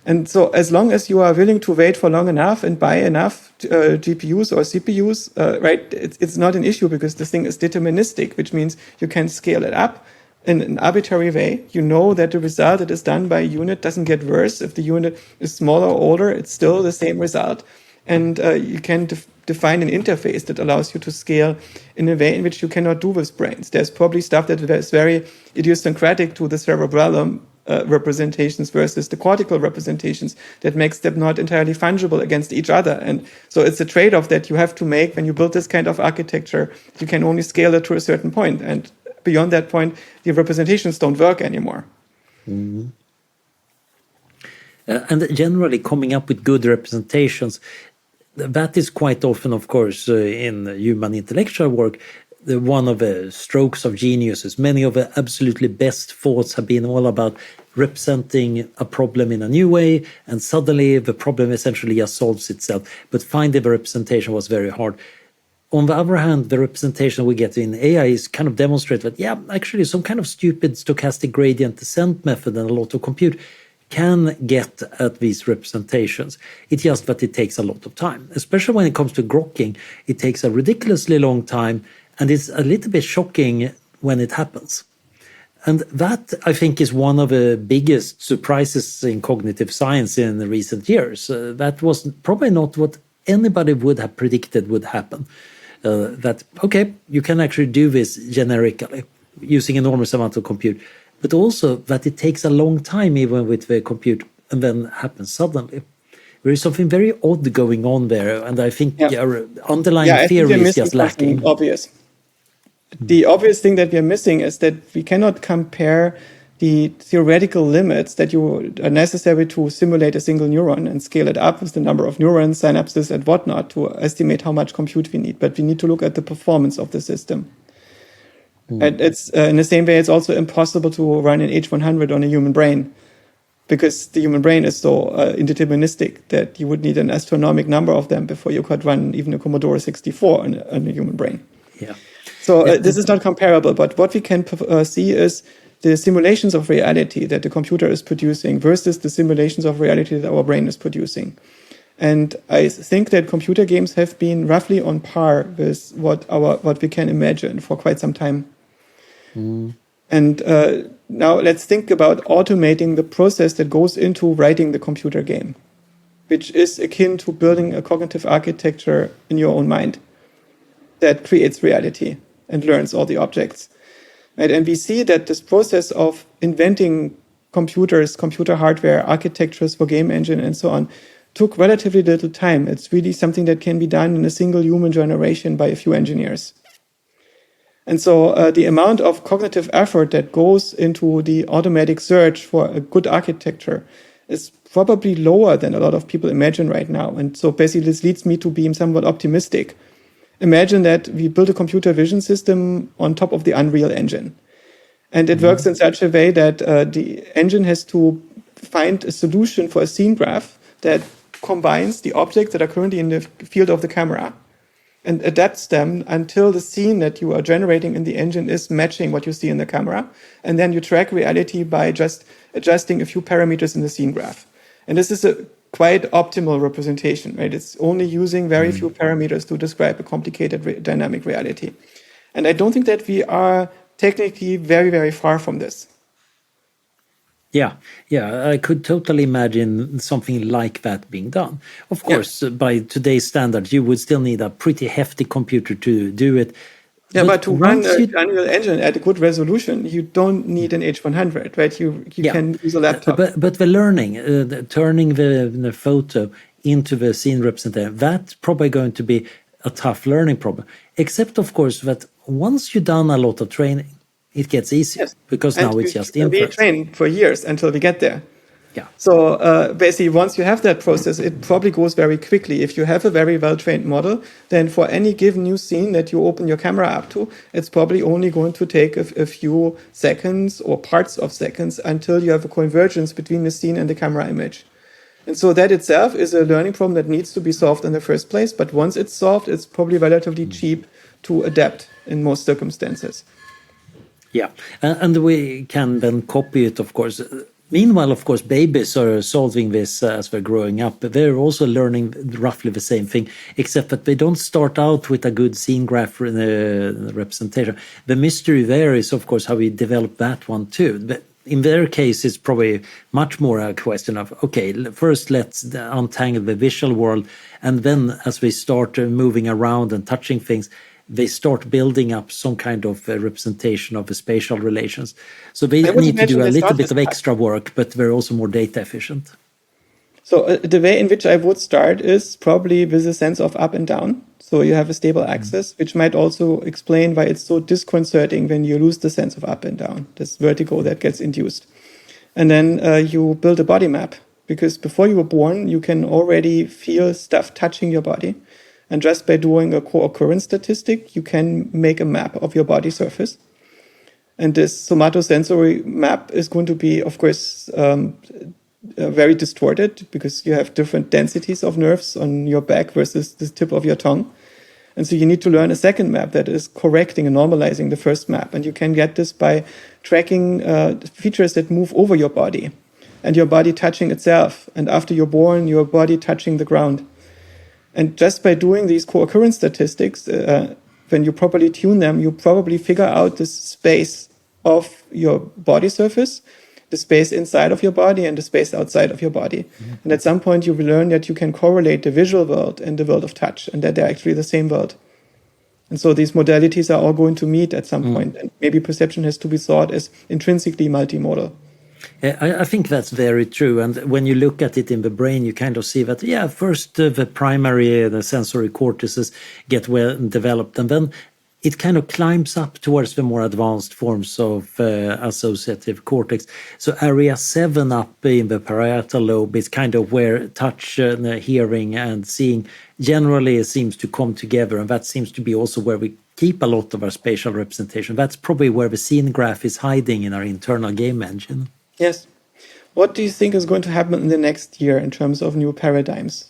And so as long as you are willing to wait for long enough and buy enough GPUs or CPUs, right, it's not an issue because the thing is deterministic, which means you can scale it up in an arbitrary way. You know that the result that is done by a unit doesn't get worse. If the unit is smaller or older, it's still the same result. And you can define an interface that allows you to scale in a way in which you cannot do with brains. There's probably stuff that is very idiosyncratic to the cerebellum representations versus the cortical representations that makes them not entirely fungible against each other. And so it's a trade-off that you have to make when you build this kind of architecture. You can only scale it to a certain point, and beyond that point, the representations don't work anymore. Mm-hmm. And generally coming up with good representations, that is quite often, of course, in human intellectual work, one of the strokes of geniuses. Many of the absolutely best thoughts have been all about representing a problem in a new way, and suddenly the problem essentially just solves itself. But finding the representation was very hard. On the other hand, the representation we get in AI is kind of demonstrate that, yeah, actually some kind of stupid stochastic gradient descent method and a lot of compute can get at these representations. It's just that it takes a lot of time, especially when it comes to grokking. It takes a ridiculously long time, and it's a little bit shocking when it happens. And that, I think, is one of the biggest surprises in cognitive science in the recent years. That was probably not what anybody would have predicted would happen. That, okay, you can actually do this generically using enormous amount of compute, but also that it takes a long time even with the compute and then happens suddenly. There is something very odd going on there, and I think our underlying theory is just lacking. Obvious. The obvious thing that we are missing is that we cannot compare the theoretical limits that are necessary to simulate a single neuron and scale it up with the number of neurons, synapses, and whatnot to estimate how much compute we need. But we need to look at the performance of the system. And it's in the same way, it's also impossible to run an H100 on a human brain, because the human brain is so indeterministic that you would need an astronomical number of them before you could run even a Commodore 64 on a human brain. Yeah. So this is not comparable, but what we can see is the simulations of reality that the computer is producing versus the simulations of reality that our brain is producing. And I think that computer games have been roughly on par with what we can imagine for quite some time. And now let's think about automating the process that goes into writing the computer game, which is akin to building a cognitive architecture in your own mind that creates reality and learns all the objects. Right? And we see that this process of inventing computers, computer hardware, architectures for game engine, and so on, took relatively little time. It's really something that can be done in a single human generation by a few engineers. And so the amount of cognitive effort that goes into the automatic search for a good architecture is probably lower than a lot of people imagine right now. And so basically this leads me to be somewhat optimistic. Imagine that we build a computer vision system on top of the Unreal Engine. And it works in such a way that the engine has to find a solution for a scene graph that combines the objects that are currently in the field of the camera and adapts them until the scene that you are generating in the engine is matching what you see in the camera. And then you track reality by just adjusting a few parameters in the scene graph. And this is a quite optimal representation, right? It's only using very few parameters to describe a complicated dynamic reality. And I don't think that we are technically very, very far from this. Yeah, I could totally imagine something like that being done. Of course, by today's standards, you would still need a pretty hefty computer to do it. Yeah, but to run an Unreal Engine at a good resolution, you don't need an H100, right? You can use a laptop. But the learning, turning the photo into the scene representation, that's probably going to be a tough learning problem. Except, of course, that once you've done a lot of training, it gets easier because now it's just inference. We train for years until we get there. Yeah. So basically, once you have that process, it probably goes very quickly. If you have a very well-trained model, then for any given new scene that you open your camera up to, it's probably only going to take a few seconds or parts of seconds until you have a convergence between the scene and the camera image. And so that itself is a learning problem that needs to be solved in the first place. But once it's solved, it's probably relatively cheap to adapt in most circumstances. Yeah, and we can then copy it, of course. Meanwhile, of course, babies are solving this as they're growing up. They're also learning roughly the same thing, except that they don't start out with a good scene graph representation. The mystery there is, of course, how we develop that one too. But in their case, it's probably much more a question of, okay, first let's untangle the visual world, and then as we start moving around and touching things, they start building up some kind of representation of the spatial relations. So they I would need to do imagine a they little start bit with of that. extra work, but they're also more data efficient. So the way in which I would start is probably with a sense of up and down. So you have a stable axis, which might also explain why it's so disconcerting when you lose the sense of up and down, this vertigo that gets induced. And then you build a body map, because before you were born, you can already feel stuff touching your body. And just by doing a co-occurrence statistic, you can make a map of your body surface. And this somatosensory map is going to be, of course, very distorted, because you have different densities of nerves on your back versus the tip of your tongue. And so you need to learn a second map that is correcting and normalizing the first map. And you can get this by tracking features that move over your body and your body touching itself. And after you're born, your body touching the ground. And just by doing these co-occurrence statistics, when you properly tune them, you probably figure out the space of your body surface, the space inside of your body, and the space outside of your body. Mm-hmm. And at some point, you will learn that you can correlate the visual world and the world of touch, and that they're actually the same world. And so these modalities are all going to meet at some point, and maybe perception has to be thought as intrinsically multimodal. I think that's very true. And when you look at it in the brain, you kind of see that, first the primary, the sensory cortices get well developed, and then it kind of climbs up towards the more advanced forms of associative cortex. So area 7 up in the parietal lobe is kind of where touch, hearing and seeing generally seems to come together. And that seems to be also where we keep a lot of our spatial representation. That's probably where the scene graph is hiding in our internal game engine. Yes. What do you think is going to happen in the next year in terms of new paradigms?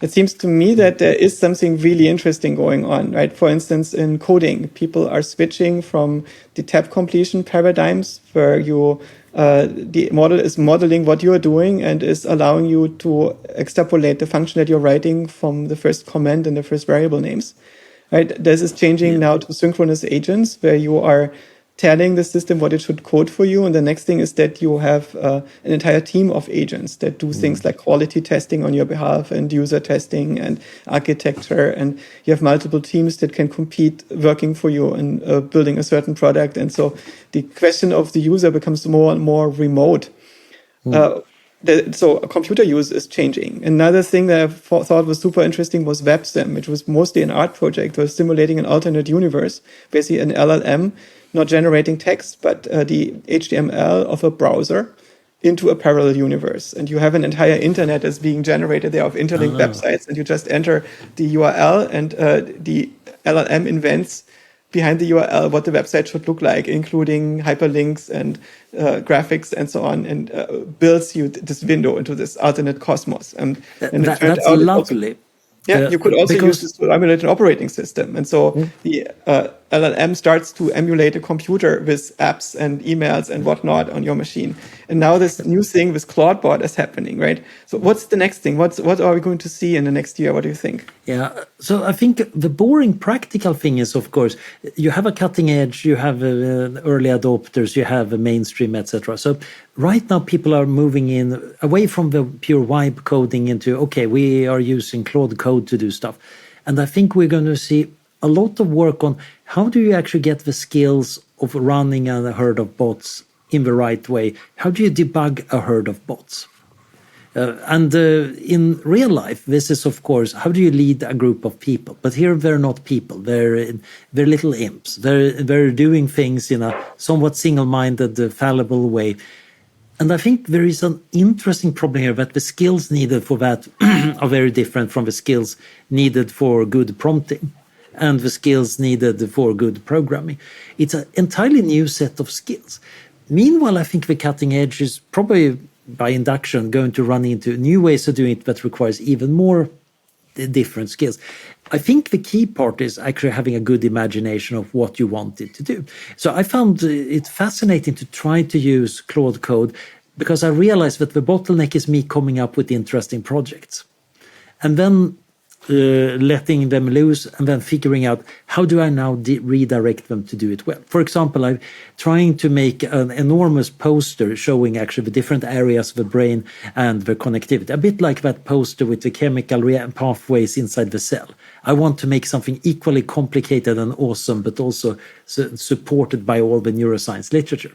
It seems to me that there is something really interesting going on, right? For instance, in coding, people are switching from the tab completion paradigms where the model is modeling what you are doing and is allowing you to extrapolate the function that you're writing from the first comment and the first variable names, right? This is changing now to synchronous agents where you are telling the system what it should code for you. And the next thing is that you have an entire team of agents that do things like quality testing on your behalf and user testing and architecture. And you have multiple teams that can compete working for you and building a certain product. And so the question of the user becomes more and more remote. So computer use is changing. Another thing that I thought was super interesting was WebSim, which was mostly an art project. It was simulating an alternate universe, basically an LLM, not generating text, but the HTML of a browser into a parallel universe. And you have an entire internet that's being generated there of interlinked websites, and you just enter the URL, and the LLM invents behind the URL what the website should look like, including hyperlinks and graphics and so on, and builds you this window into this alternate cosmos. And that's lovely. You could also use this to emulate an operating system. And so the LLM starts to emulate a computer with apps and emails and whatnot on your machine. And now this new thing with Claudebot is happening, right? So what's the next thing? What are we going to see in the next year? What do you think? Yeah, so I think the boring practical thing is, of course, you have a cutting edge, you have early adopters, you have a mainstream, etc. So right now people are moving in away from the pure vibe coding into, okay, we are using Claude Code to do stuff. And I think we're going to see a lot of work on how do you actually get the skills of running a herd of bots in the right way? How do you debug a herd of bots? And in real life, this is, of course, how do you lead a group of people? But here they're not people. They're little imps. They're doing things in a somewhat single-minded, fallible way. And I think there is an interesting problem here that the skills needed for that are very different from the skills needed for good prompting and the skills needed for good programming. It's an entirely new set of skills. Meanwhile, I think the cutting edge is probably by induction going to run into new ways of doing it that requires even more different skills. I think the key part is actually having a good imagination of what you want it to do. So I found it fascinating to try to use Claude Code because I realized that the bottleneck is me coming up with interesting projects. And then letting them loose and then figuring out how do I now redirect them to do it well. For example, I'm trying to make an enormous poster showing actually the different areas of the brain and the connectivity, a bit like that poster with the chemical pathways inside the cell. I want to make something equally complicated and awesome, but also supported by all the neuroscience literature.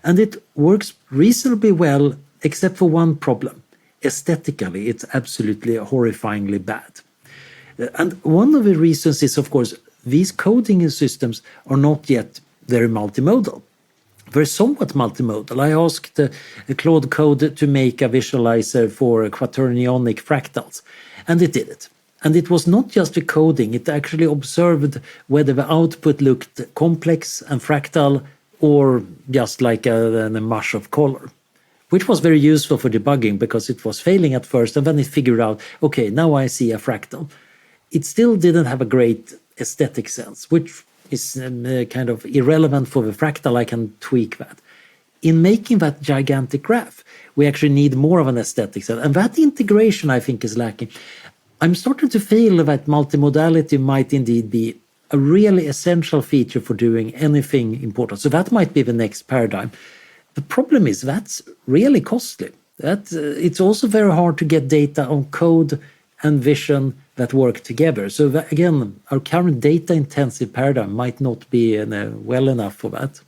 And it works reasonably well, except for one problem. Aesthetically, it's absolutely horrifyingly bad. And one of the reasons is, of course, these coding systems are not yet very multimodal. They're somewhat multimodal. I asked Claude Code to make a visualizer for quaternionic fractals, and it did it. And it was not just the coding, it actually observed whether the output looked complex and fractal or just like a mush of color, which was very useful for debugging because it was failing at first, and then it figured out, okay, now I see a fractal. It still didn't have a great aesthetic sense, which is kind of irrelevant for the fractal. I can tweak that. In making that gigantic graph, we actually need more of an aesthetic sense, and that integration, I think, is lacking. I'm starting to feel that multimodality might indeed be a really essential feature for doing anything important. So that might be the next paradigm. The problem is that's really costly. It's also very hard to get data on code and vision that work together. So that, again, our current data-intensive paradigm might not be well enough for that.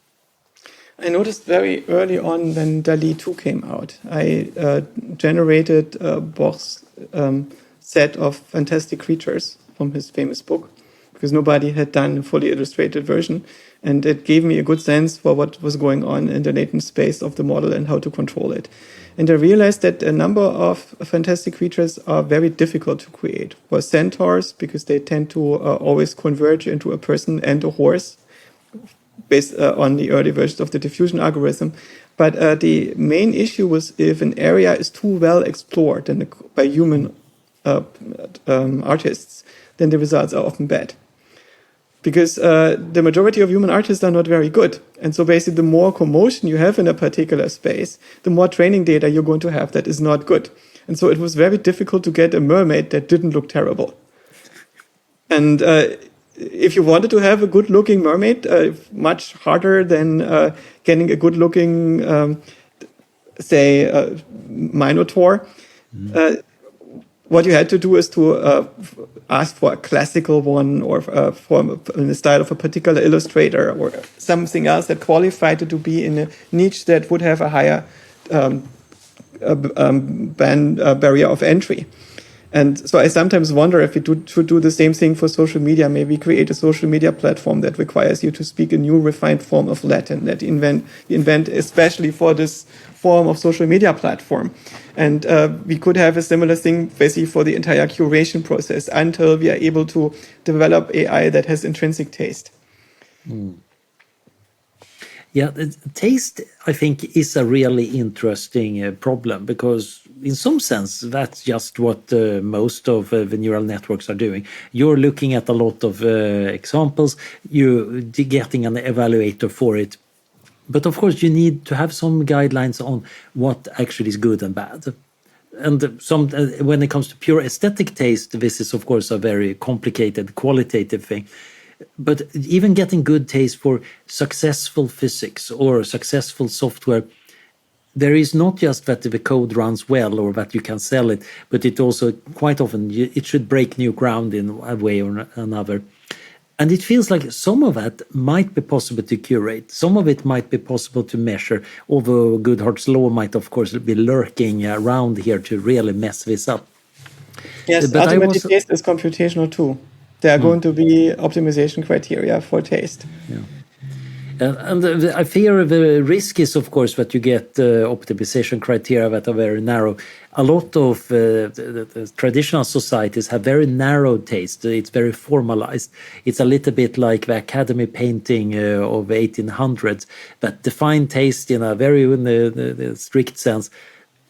I noticed very early on when DALL-E 2 came out, I generated Boch's set of fantastic creatures from his famous book, because nobody had done a fully illustrated version. And it gave me a good sense for what was going on in the latent space of the model and how to control it. And I realized that a number of fantastic creatures are very difficult to create. For centaurs, because they tend to always converge into a person and a horse, based on the early versions of the diffusion algorithm. But the main issue was if an area is too well explored by human artists, then the results are often bad. Because the majority of human artists are not very good. And so basically the more commotion you have in a particular space, the more training data you're going to have that is not good. And so it was very difficult to get a mermaid that didn't look terrible. And if you wanted to have a good-looking mermaid, much harder than getting a good-looking, Minotaur, what you had to do is to ask for a classical one or in the style of a particular illustrator or something else that qualified it to be in a niche that would have a higher barrier of entry. And so I sometimes wonder if we should do the same thing for social media, maybe create a social media platform that requires you to speak a new refined form of Latin that you invent especially for this form of social media platform. And we could have a similar thing basically for the entire curation process until we are able to develop AI that has intrinsic taste. Yeah, taste, I think, is a really interesting problem because in some sense, that's just what most of the neural networks are doing. You're looking at a lot of examples, you're getting an evaluator for it. But of course, you need to have some guidelines on what actually is good and bad. And when it comes to pure aesthetic taste, this is, of course, a very complicated qualitative thing. But even getting good taste for successful physics or successful software, there is not just that the code runs well or that you can sell it, but it also quite often it should break new ground in a way or another. And it feels like some of that might be possible to curate. Some of it might be possible to measure, although Goodhart's law might, of course, be lurking around here to really mess this up. Yes, but ultimately taste is computational too. There are going to be optimization criteria for taste. Yeah. And I fear the risk is, of course, that you get optimization criteria that are very narrow. A lot of the traditional societies have very narrow taste. It's very formalized. It's a little bit like the academy painting of 1800s that define taste in a very strict sense.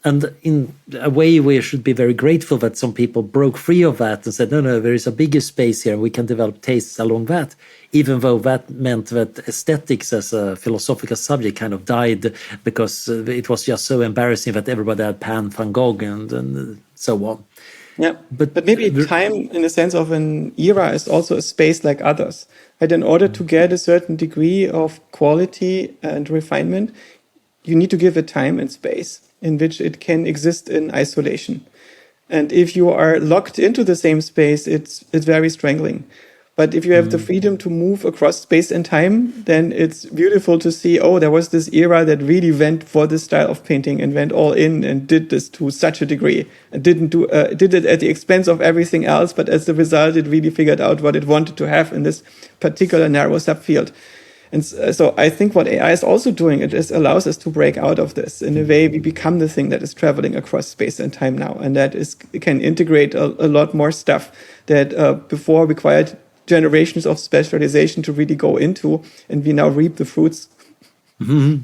And in a way, we should be very grateful that some people broke free of that and said, no, there is a bigger space here and we can develop tastes along that, even though that meant that aesthetics as a philosophical subject kind of died because it was just so embarrassing that everybody had Pan, Van Gogh and so on. Yeah, but maybe time in the sense of an era is also a space like others. Right? In order to get a certain degree of quality and refinement, you need to give it time and space in which it can exist in isolation. And if you are locked into the same space, it's very strangling. But if you have the freedom to move across space and time, then it's beautiful to see, oh, there was this era that really went for this style of painting and went all in and did this to such a degree and did it at the expense of everything else. But as a result, it really figured out what it wanted to have in this particular narrow subfield. And so I think what AI is also doing, it just allows us to break out of this. In a way, we become the thing that is traveling across space and time now. And that can integrate a lot more stuff that before required generations of specialization to really go into, and we now reap the fruits. Mm-hmm.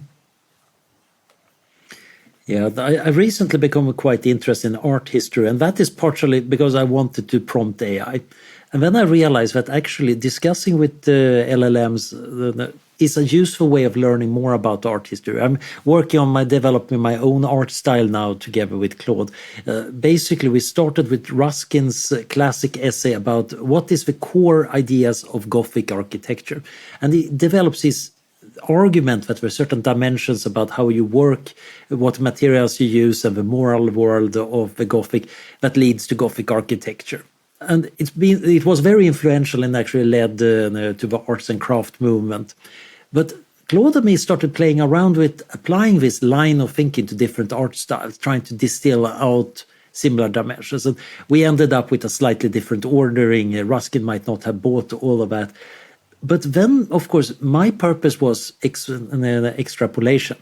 Yeah, I recently become quite interested in art history, and that is partially because I wanted to prompt AI. And then I realized that actually discussing with LLMs is a useful way of learning more about art history. I'm working on developing my own art style now together with Claude. Basically, we started with Ruskin's classic essay about what is the core ideas of Gothic architecture. And he develops his argument that there are certain dimensions about how you work, what materials you use, and the moral world of the Gothic that leads to Gothic architecture. And it was very influential and actually led to the arts and craft movement. But Claude and me started playing around with applying this line of thinking to different art styles, trying to distill out similar dimensions. And we ended up with a slightly different ordering. Ruskin might not have bought all of that. But then, of course, my purpose was extrapolation.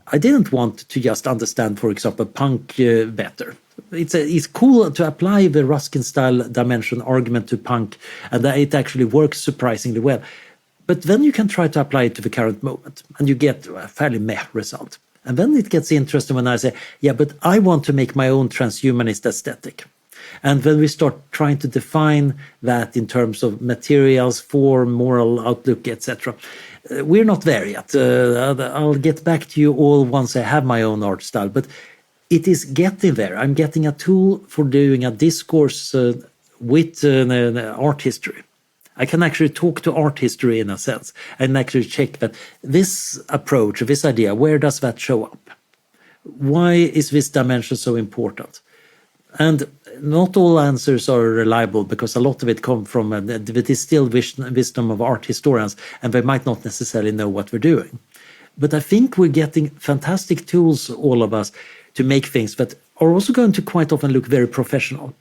I didn't want to just understand, for example, punk better. It's cool to apply the Ruskin-style dimension argument to punk, and it actually works surprisingly well. But then you can try to apply it to the current moment, and you get a fairly meh result. And then it gets interesting when I say, yeah, but I want to make my own transhumanist aesthetic. And when we start trying to define that in terms of materials, form, moral outlook, etc., we're not there yet. I'll get back to you all once I have my own art style, but it is getting there. I'm getting a tool for doing a discourse with art history. I can actually talk to art history in a sense and actually check that this approach, this idea, where does that show up? Why is this dimension so important? And not all answers are reliable because a lot of it comes from the distilled wisdom of art historians, and they might not necessarily know what we're doing. But I think we're getting fantastic tools, all of us, to make things that are also going to quite often look very professional.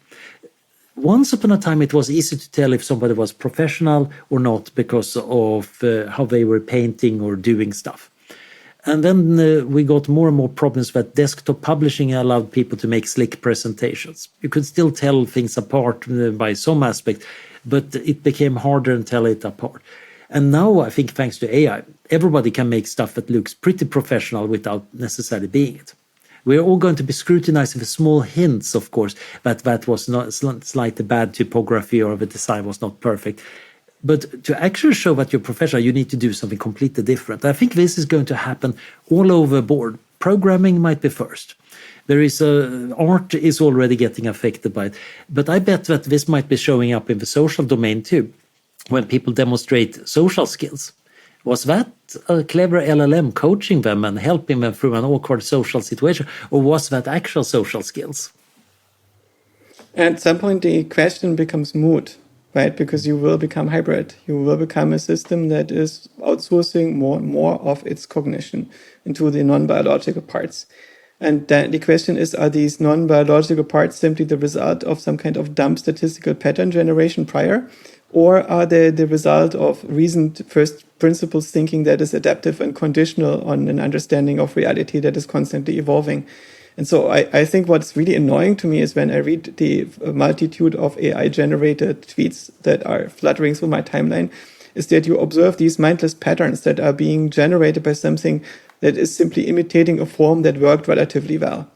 Once upon a time, it was easy to tell if somebody was professional or not because of how they were painting or doing stuff. And then we got more and more problems that desktop publishing allowed people to make slick presentations. You could still tell things apart by some aspect, but it became harder to tell it apart. And now, I think, thanks to AI, everybody can make stuff that looks pretty professional without necessarily being it. We're all going to be scrutinizing the small hints, of course, that was not slightly bad typography or the design was not perfect. But to actually show that you're professional, you need to do something completely different. I think this is going to happen all over the board. Programming might be first. There is art is already getting affected by it. But I bet that this might be showing up in the social domain too, when people demonstrate social skills. Was that a clever LLM coaching them and helping them through an awkward social situation, or was that actual social skills? At some point, the question becomes moot, right? Because you will become hybrid. You will become a system that is outsourcing more and more of its cognition into the non-biological parts. And then the question is, are these non-biological parts simply the result of some kind of dumb statistical pattern generation prior? Or are they the result of reasoned first principles thinking that is adaptive and conditional on an understanding of reality that is constantly evolving? And so I think what's really annoying to me is when I read the multitude of AI-generated tweets that are fluttering through my timeline, is that you observe these mindless patterns that are being generated by something that is simply imitating a form that worked relatively well.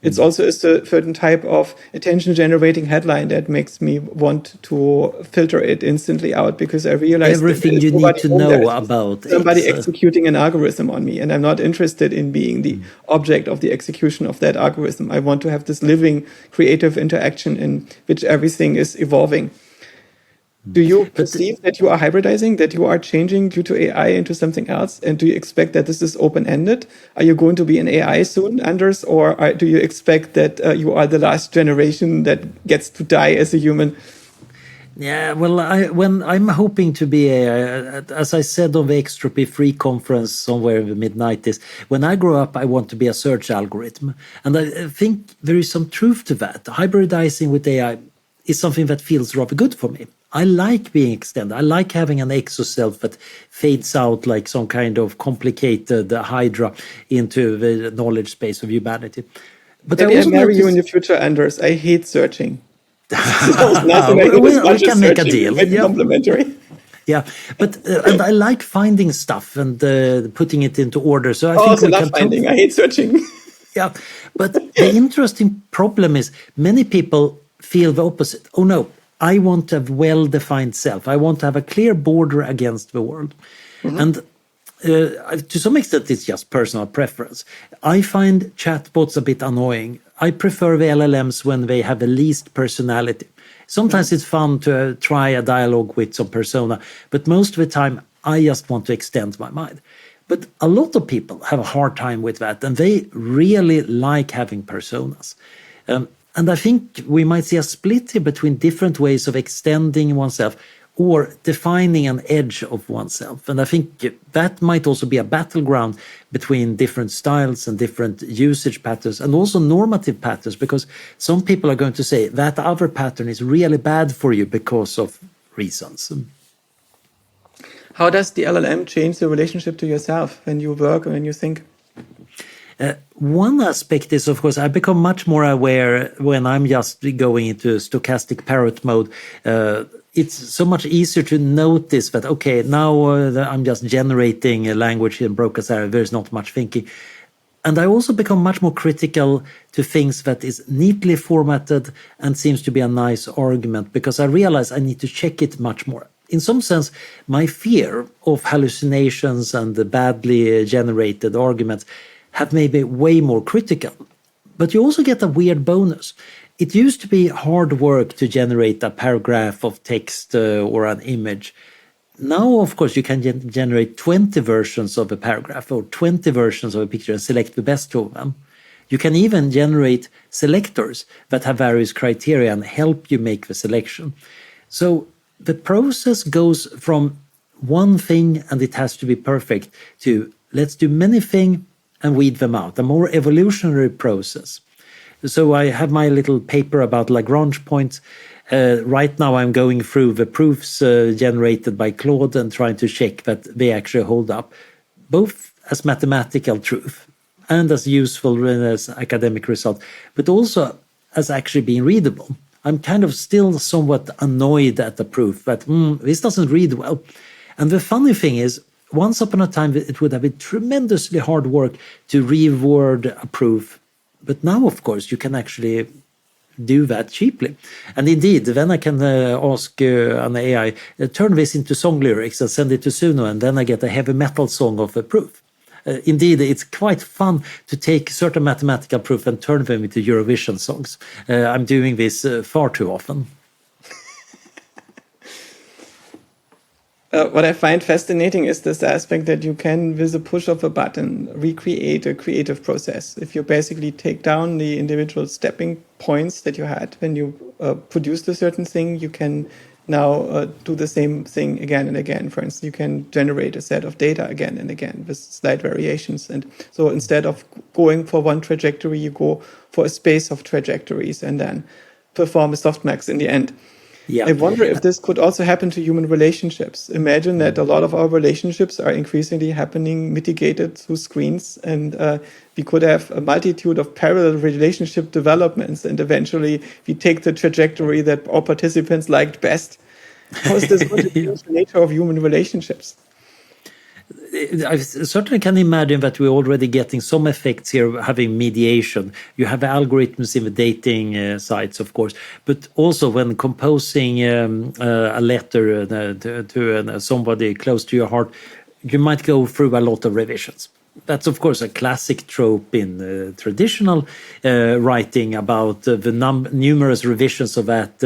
It's also a certain type of attention-generating headline that makes me want to filter it instantly out, because I realize everything you need to know about somebody X. executing an algorithm on me, and I'm not interested in being the object of the execution of that algorithm. I want to have this living, creative interaction in which everything is evolving. Do you perceive that you are hybridizing, that you are changing due to AI into something else? And do you expect that this is open-ended? Are you going to be an AI soon, Anders? Or do you expect that you are the last generation that gets to die as a human? Yeah, well, when I'm hoping to be as I said on the Extropy Free conference somewhere in the mid-90s, when I grow up, I want to be a search algorithm. And I think there is some truth to that. Hybridizing with AI is something that feels rather good for me. I like being extended. I like having an exoself that fades out like some kind of complicated hydra into the knowledge space of humanity. But Maybe I marry you in the future, Anders. I hate searching. We can make a deal. Yeah. Complementary. Yeah, but and I like finding stuff and putting it into order. So I think we can finding. I hate searching. Yeah, but the interesting problem is many people feel the opposite. Oh no, I want to have well-defined self. I want to have a clear border against the world. And to some extent, it's just personal preference. I find chatbots a bit annoying. I prefer the LLMs when they have the least personality. Sometimes it's fun to try a dialogue with some persona, but most of the time, I just want to extend my mind. But a lot of people have a hard time with that, and they really like having personas. And I think we might see a split here between different ways of extending oneself or defining an edge of oneself. And I think that might also be a battleground between different styles and different usage patterns and also normative patterns, because some people are going to say that other pattern is really bad for you because of reasons. How does the LLM change the relationship to yourself when you work and when you think? One aspect is, of course, I become much more aware when I'm just going into stochastic parrot mode. It's so much easier to notice that, okay, now I'm just generating a language in Broca's area. There's not much thinking. And I also become much more critical to things that is neatly formatted and seems to be a nice argument, because I realize I need to check it much more. In some sense, my fear of hallucinations and the badly generated arguments have made me way more critical. But you also get a weird bonus. It used to be hard work to generate a paragraph of text or an image. Now, of course, you can generate 20 versions of a paragraph or 20 versions of a picture and select the best of them. You can even generate selectors that have various criteria and help you make the selection. So the process goes from one thing and it has to be perfect to let's do many things and weed them out, a more evolutionary process. So I have my little paper about Lagrange points. Right now I'm going through the proofs generated by Claude and trying to check that they actually hold up, both as mathematical truth and as useful as academic result, but also as actually being readable. I'm kind of still somewhat annoyed at the proof that this doesn't read well. And the funny thing is, once upon a time, it would have been tremendously hard work to reword a proof. But now, of course, you can actually do that cheaply. And indeed, then I can ask an AI, turn this into song lyrics and send it to Suno, and then I get a heavy metal song of a proof. Indeed, it's quite fun to take certain mathematical proof and turn them into Eurovision songs. I'm doing this far too often. What I find fascinating is this aspect that you can, with a push of a button, recreate a creative process. If you basically take down the individual stepping points that you had when you produced a certain thing, you can now do the same thing again and again. For instance, you can generate a set of data again and again with slight variations. And so instead of going for one trajectory, you go for a space of trajectories and then perform a softmax in the end. Yeah. I wonder if this could also happen to human relationships. Imagine that a lot of our relationships are increasingly happening mitigated through screens, and we could have a multitude of parallel relationship developments, and eventually we take the trajectory that our participants liked best. How is this going to change the nature of human relationships? I certainly can imagine that we're already getting some effects here, having mediation. You have algorithms in the dating sites, of course, but also when composing a letter to somebody close to your heart, you might go through a lot of revisions. That's, of course, a classic trope in traditional writing about the numerous revisions of that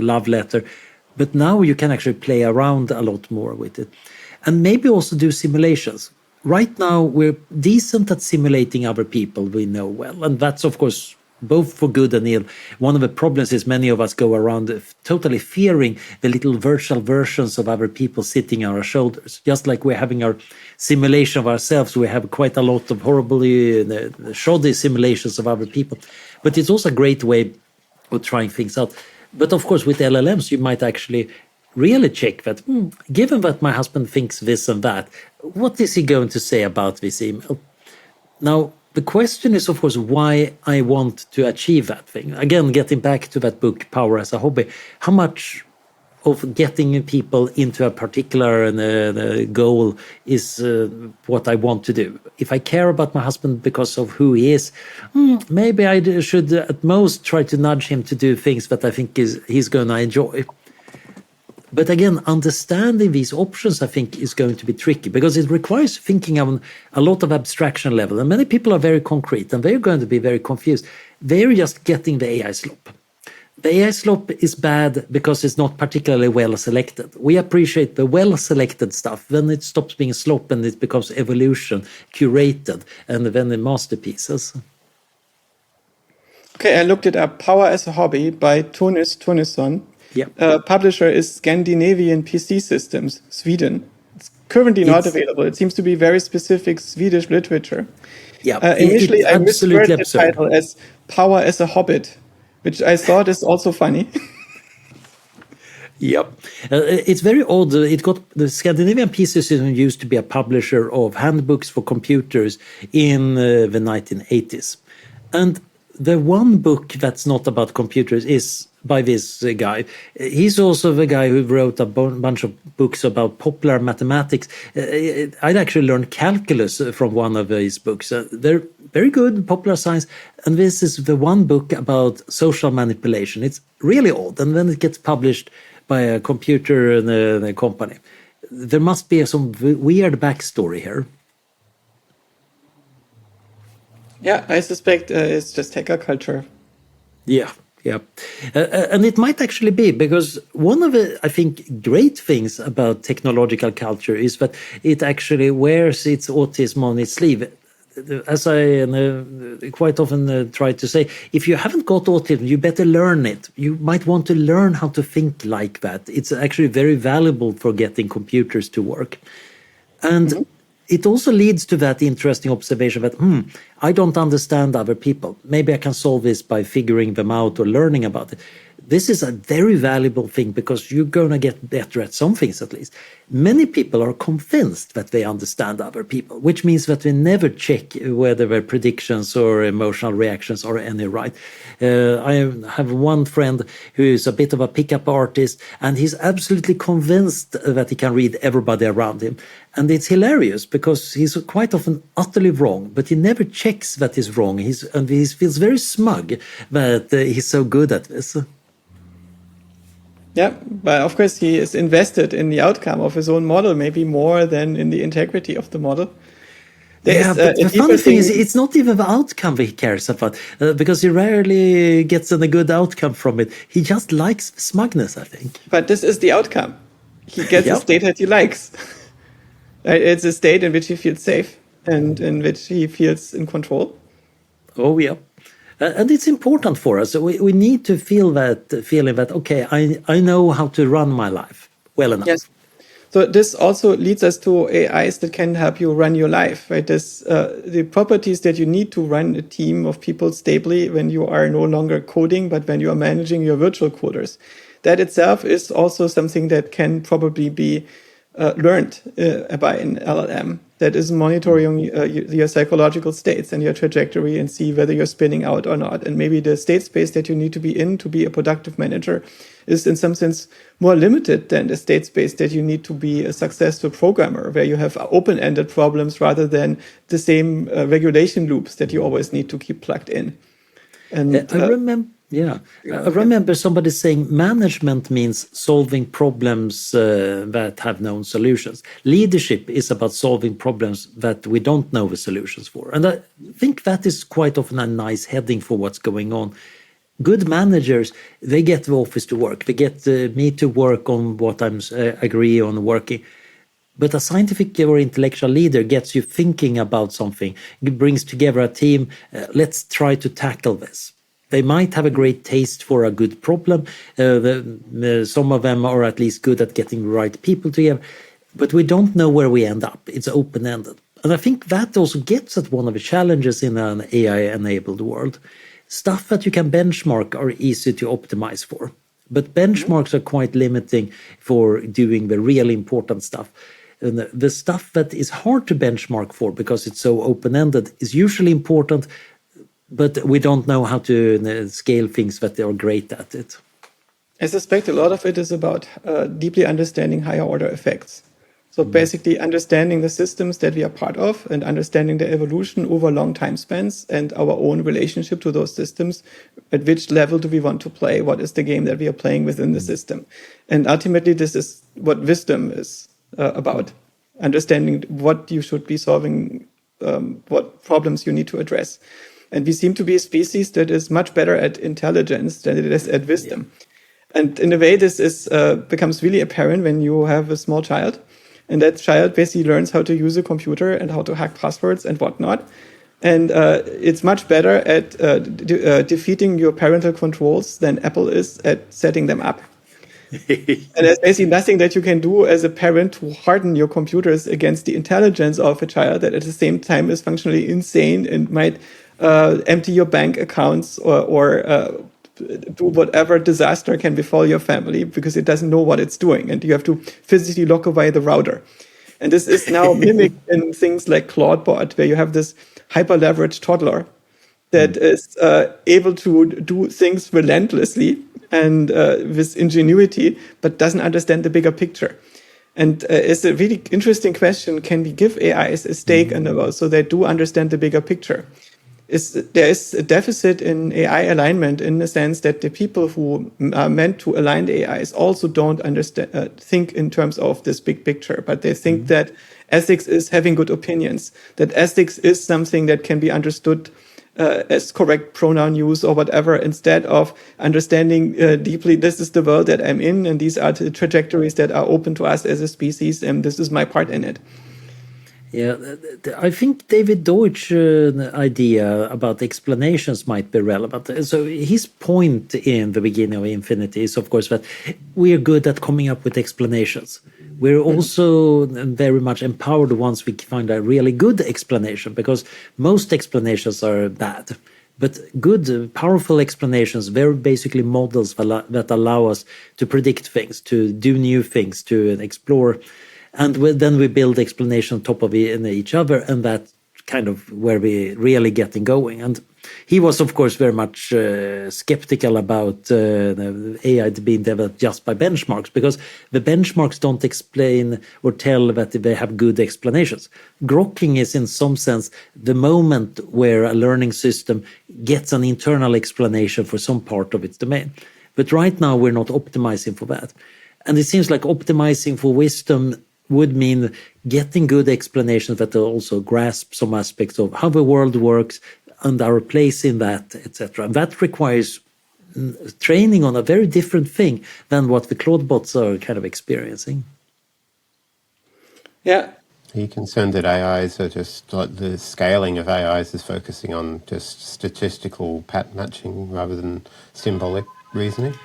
love letter. But now you can actually play around a lot more with it. And maybe also do simulations. Right now, we're decent at simulating other people we know well. And that's, of course, both for good and ill. One of the problems is many of us go around totally fearing the little virtual versions of other people sitting on our shoulders. Just like we're having our simulation of ourselves, we have quite a lot of horribly shoddy simulations of other people. But it's also a great way of trying things out. But of course, with LLMs, you might actually really check that, given that my husband thinks this and that, what is he going to say about this email? Now, the question is, of course, why I want to achieve that thing. Again, getting back to that book, Power as a Hobby, how much of getting people into a particular goal is what I want to do. If I care about my husband because of who he is, maybe I should at most try to nudge him to do things that I think he's going to enjoy. But again, understanding these options, I think, is going to be tricky because it requires thinking on a lot of abstraction level. And many people are very concrete and they're going to be very confused. They're just getting the AI slop. The AI slop is bad because it's not particularly well selected. We appreciate the well selected stuff. Then it stops being slop and it becomes evolution, curated, and then the masterpieces. Okay, I looked it up. Power as a Hobby by Tunis Tunisson. Yeah. Publisher is Scandinavian PC Systems, Sweden. It's currently not available. It seems to be very specific Swedish literature. Yeah. Initially, I misread the title as Power as a Hobbit, which I thought is also funny. Yep. It's very odd. It got the Scandinavian PC System used to be a publisher of handbooks for computers in the 1980s. And the one book that's not about computers is by this guy. He's also the guy who wrote a bunch of books about popular mathematics. I'd actually learned calculus from one of his books. They're very good, popular science. And this is the one book about social manipulation. It's really odd. And then it gets published by a computer company. There must be some weird backstory here. Yeah, I suspect it's just hacker culture. Yeah. Yeah, and it might actually be, because one of the, I think, great things about technological culture is that it actually wears its autism on its sleeve. As I quite often try to say, if you haven't got autism, you better learn it. You might want to learn how to think like that. It's actually very valuable for getting computers to work. And it also leads to that interesting observation that, I don't understand other people. Maybe I can solve this by figuring them out or learning about it. This is a very valuable thing because you're going to get better at some things at least. Many people are convinced that they understand other people, which means that they never check whether their predictions or emotional reactions are any right. I have one friend who is a bit of a pickup artist, and he's absolutely convinced that he can read everybody around him. And it's hilarious because he's quite often utterly wrong, but he never checks that he's wrong. And he feels very smug that he's so good at this. Yeah, but of course he is invested in the outcome of his own model, maybe more than in the integrity of the model. But the funny thing is, it's not even the outcome that he cares about, because he rarely gets a good outcome from it. He just likes smugness, I think. But this is the outcome. He gets a state that he likes. It's a state in which he feels safe and in which he feels in control. Oh, yeah. And it's important for us. We need to feel that feeling that, okay, I know how to run my life well enough. Yes. So this also leads us to AIs that can help you run your life, right? The properties that you need to run a team of people stably when you are no longer coding, but when you are managing your virtual coders. That itself is also something that can probably be learned by an LLM that is monitoring your psychological states and your trajectory and see whether you're spinning out or not. And maybe the state space that you need to be in to be a productive manager is in some sense more limited than the state space that you need to be a successful programmer, where you have open-ended problems rather than the same regulation loops that you always need to keep plugged in. And I remember somebody saying management means solving problems that have known solutions. Leadership is about solving problems that we don't know the solutions for. And I think that is quite often a nice heading for what's going on. Good managers, they get the office to work. They get me to work on what I'm agree on working. But a scientific or intellectual leader gets you thinking about something. It brings together a team. Let's try to tackle this. They might have a great taste for a good problem. Some of them are at least good at getting the right people together. But we don't know where we end up. It's open-ended. And I think that also gets at one of the challenges in an AI-enabled world. Stuff that you can benchmark are easy to optimize for. But benchmarks are quite limiting for doing the really important stuff. And the stuff that is hard to benchmark for because it's so open-ended is usually important, but we don't know how to scale things that are great at it. I suspect a lot of it is about deeply understanding higher order effects. So basically understanding the systems that we are part of and understanding the evolution over long time spans and our own relationship to those systems. At which level do we want to play? What is the game that we are playing within the system? And ultimately, this is what wisdom is about. Understanding what you should be solving, what problems you need to address. And we seem to be a species that is much better at intelligence than it is at wisdom. Yeah. And in a way, this is becomes really apparent when you have a small child. And that child basically learns how to use a computer and how to hack passwords and whatnot. And it's much better at defeating your parental controls than Apple is at setting them up. And there's basically nothing that you can do as a parent to harden your computers against the intelligence of a child that at the same time is functionally insane and might empty your bank accounts or do whatever disaster can befall your family because it doesn't know what it's doing. And you have to physically lock away the router. And this is now mimicked in things like Claudebot, where you have this hyper-leveraged toddler that is able to do things relentlessly and with ingenuity, but doesn't understand the bigger picture. And it's a really interesting question. Can we give AIs a stake in the world so they do understand the bigger picture? There is a deficit in AI alignment in the sense that the people who are meant to align the AIs also don't understand, think in terms of this big picture, but they think that ethics is having good opinions, that ethics is something that can be understood as correct pronoun use or whatever, instead of understanding deeply, this is the world that I'm in, and these are the trajectories that are open to us as a species, and this is my part in it. Yeah, I think David Deutsch's idea about explanations might be relevant. So his point in the beginning of Infinity is, of course, that we are good at coming up with explanations. We're also very much empowered once we find a really good explanation, because most explanations are bad. But good, powerful explanations, they're basically models that allow us to predict things, to do new things, to explore. And then we build explanation on top of each other, and that's kind of where we really getting going. And he was, of course, very much skeptical about AI being developed just by benchmarks, because the benchmarks don't explain or tell that they have good explanations. Grokking is, in some sense, the moment where a learning system gets an internal explanation for some part of its domain. But right now, we're not optimizing for that. And it seems like optimizing for wisdom would mean getting good explanations that also grasp some aspects of how the world works and our place in that, etc. And that requires training on a very different thing than what the Claudebots are kind of experiencing. Yeah. Are you concerned that AIs are just, like, the scaling of AIs is focusing on just statistical pattern matching rather than symbolic reasoning?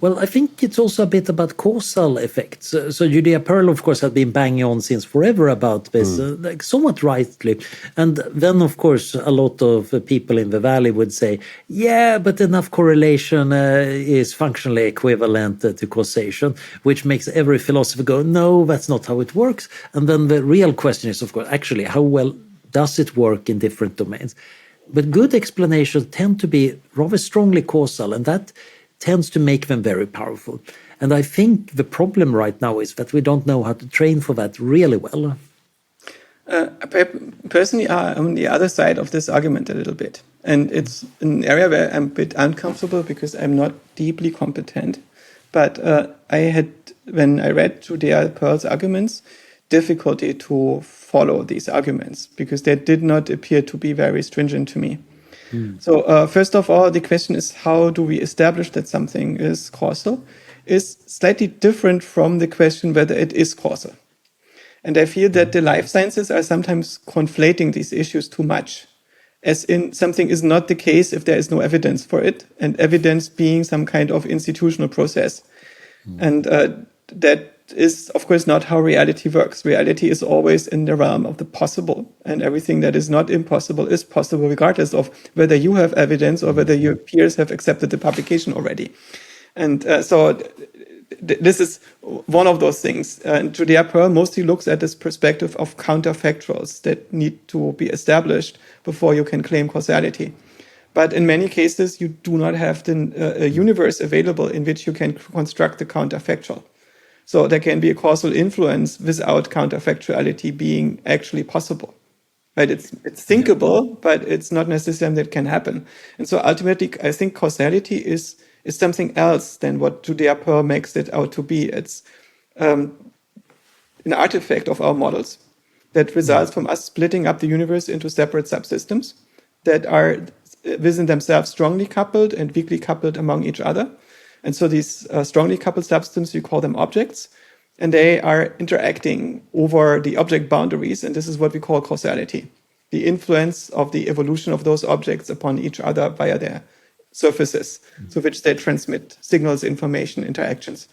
Well, I think it's also a bit about causal effects. So Judea Pearl, of course, has been banging on since forever about this, like somewhat rightly. And then, of course, a lot of people in the Valley would say, yeah, but enough correlation is functionally equivalent to causation, which makes every philosopher go, no, that's not how it works. And then the real question is, of course, actually, how well does it work in different domains? But good explanations tend to be rather strongly causal, and that tends to make them very powerful. And I think the problem right now is that we don't know how to train for that really well. Personally, I'm on the other side of this argument a little bit. And it's an area where I'm a bit uncomfortable because I'm not deeply competent. But I had, when I read Judea Pearl's arguments, difficulty to follow these arguments because they did not appear to be very stringent to me. So first of all, the question is, how do we establish that something is causal? Is slightly different from the question whether it is causal. And I feel that the life sciences are sometimes conflating these issues too much, as in something is not the case if there is no evidence for it, and evidence being some kind of institutional process. And that is, of course, not how reality works. Reality is always in the realm of the possible, and everything that is not impossible is possible, regardless of whether you have evidence or whether your peers have accepted the publication already. And this is one of those things. And Judea Pearl mostly looks at this perspective of counterfactuals that need to be established before you can claim causality. But in many cases, you do not have a universe available in which you can construct the counterfactual. So there can be a causal influence without counterfactuality being actually possible. Right? It's thinkable, but it's not necessarily that it can happen. And so ultimately, I think causality is something else than what Judea Pearl makes it out to be. It's an artifact of our models that results from us splitting up the universe into separate subsystems that are within themselves strongly coupled and weakly coupled among each other. And so these strongly coupled subsystems, we call them objects, and they are interacting over the object boundaries. And this is what we call causality, the influence of the evolution of those objects upon each other via their surfaces, to which they transmit signals, information, interactions,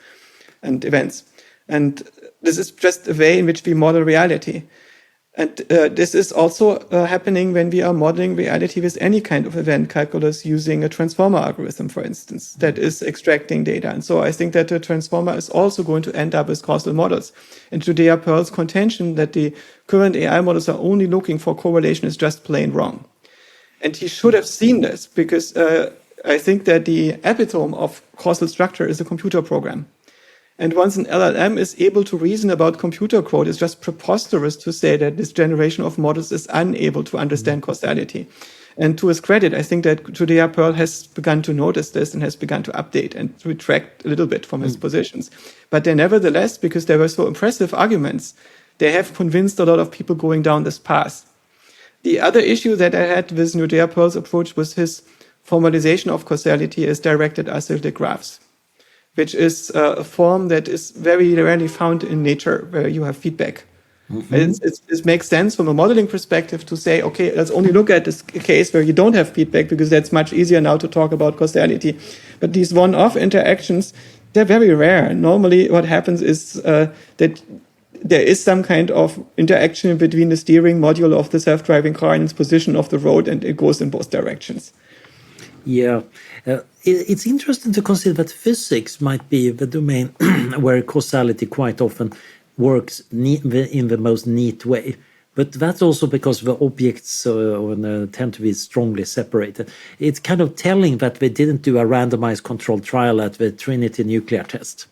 and events. And this is just a way in which we model reality. And this is also happening when we are modeling reality with any kind of event calculus using a transformer algorithm, for instance, that is extracting data. And so I think that the transformer is also going to end up with causal models. And Judea Pearl's contention that the current AI models are only looking for correlation is just plain wrong. And he should have seen this because I think that the epitome of causal structure is a computer program. And once an LLM is able to reason about computer code, it's just preposterous to say that this generation of models is unable to understand causality. And to his credit, I think that Judea Pearl has begun to notice this and has begun to update and retract a little bit from his positions. But they nevertheless, because they were so impressive arguments, they have convinced a lot of people going down this path. The other issue that I had with Judea Pearl's approach was his formalization of causality as directed acyclic graphs, which is a form that is very rarely found in nature, where you have feedback. It makes sense from a modeling perspective to say, okay, let's only look at this case where you don't have feedback, because that's much easier now to talk about causality. But these one-off interactions, they're very rare. Normally what happens is that there is some kind of interaction between the steering module of the self-driving car and its position of the road, and it goes in both directions. Yeah, it's interesting to consider that physics might be the domain where causality quite often works in the most neat way. But that's also because the objects tend to be strongly separated. It's kind of telling that they didn't do a randomized controlled trial at the Trinity nuclear test.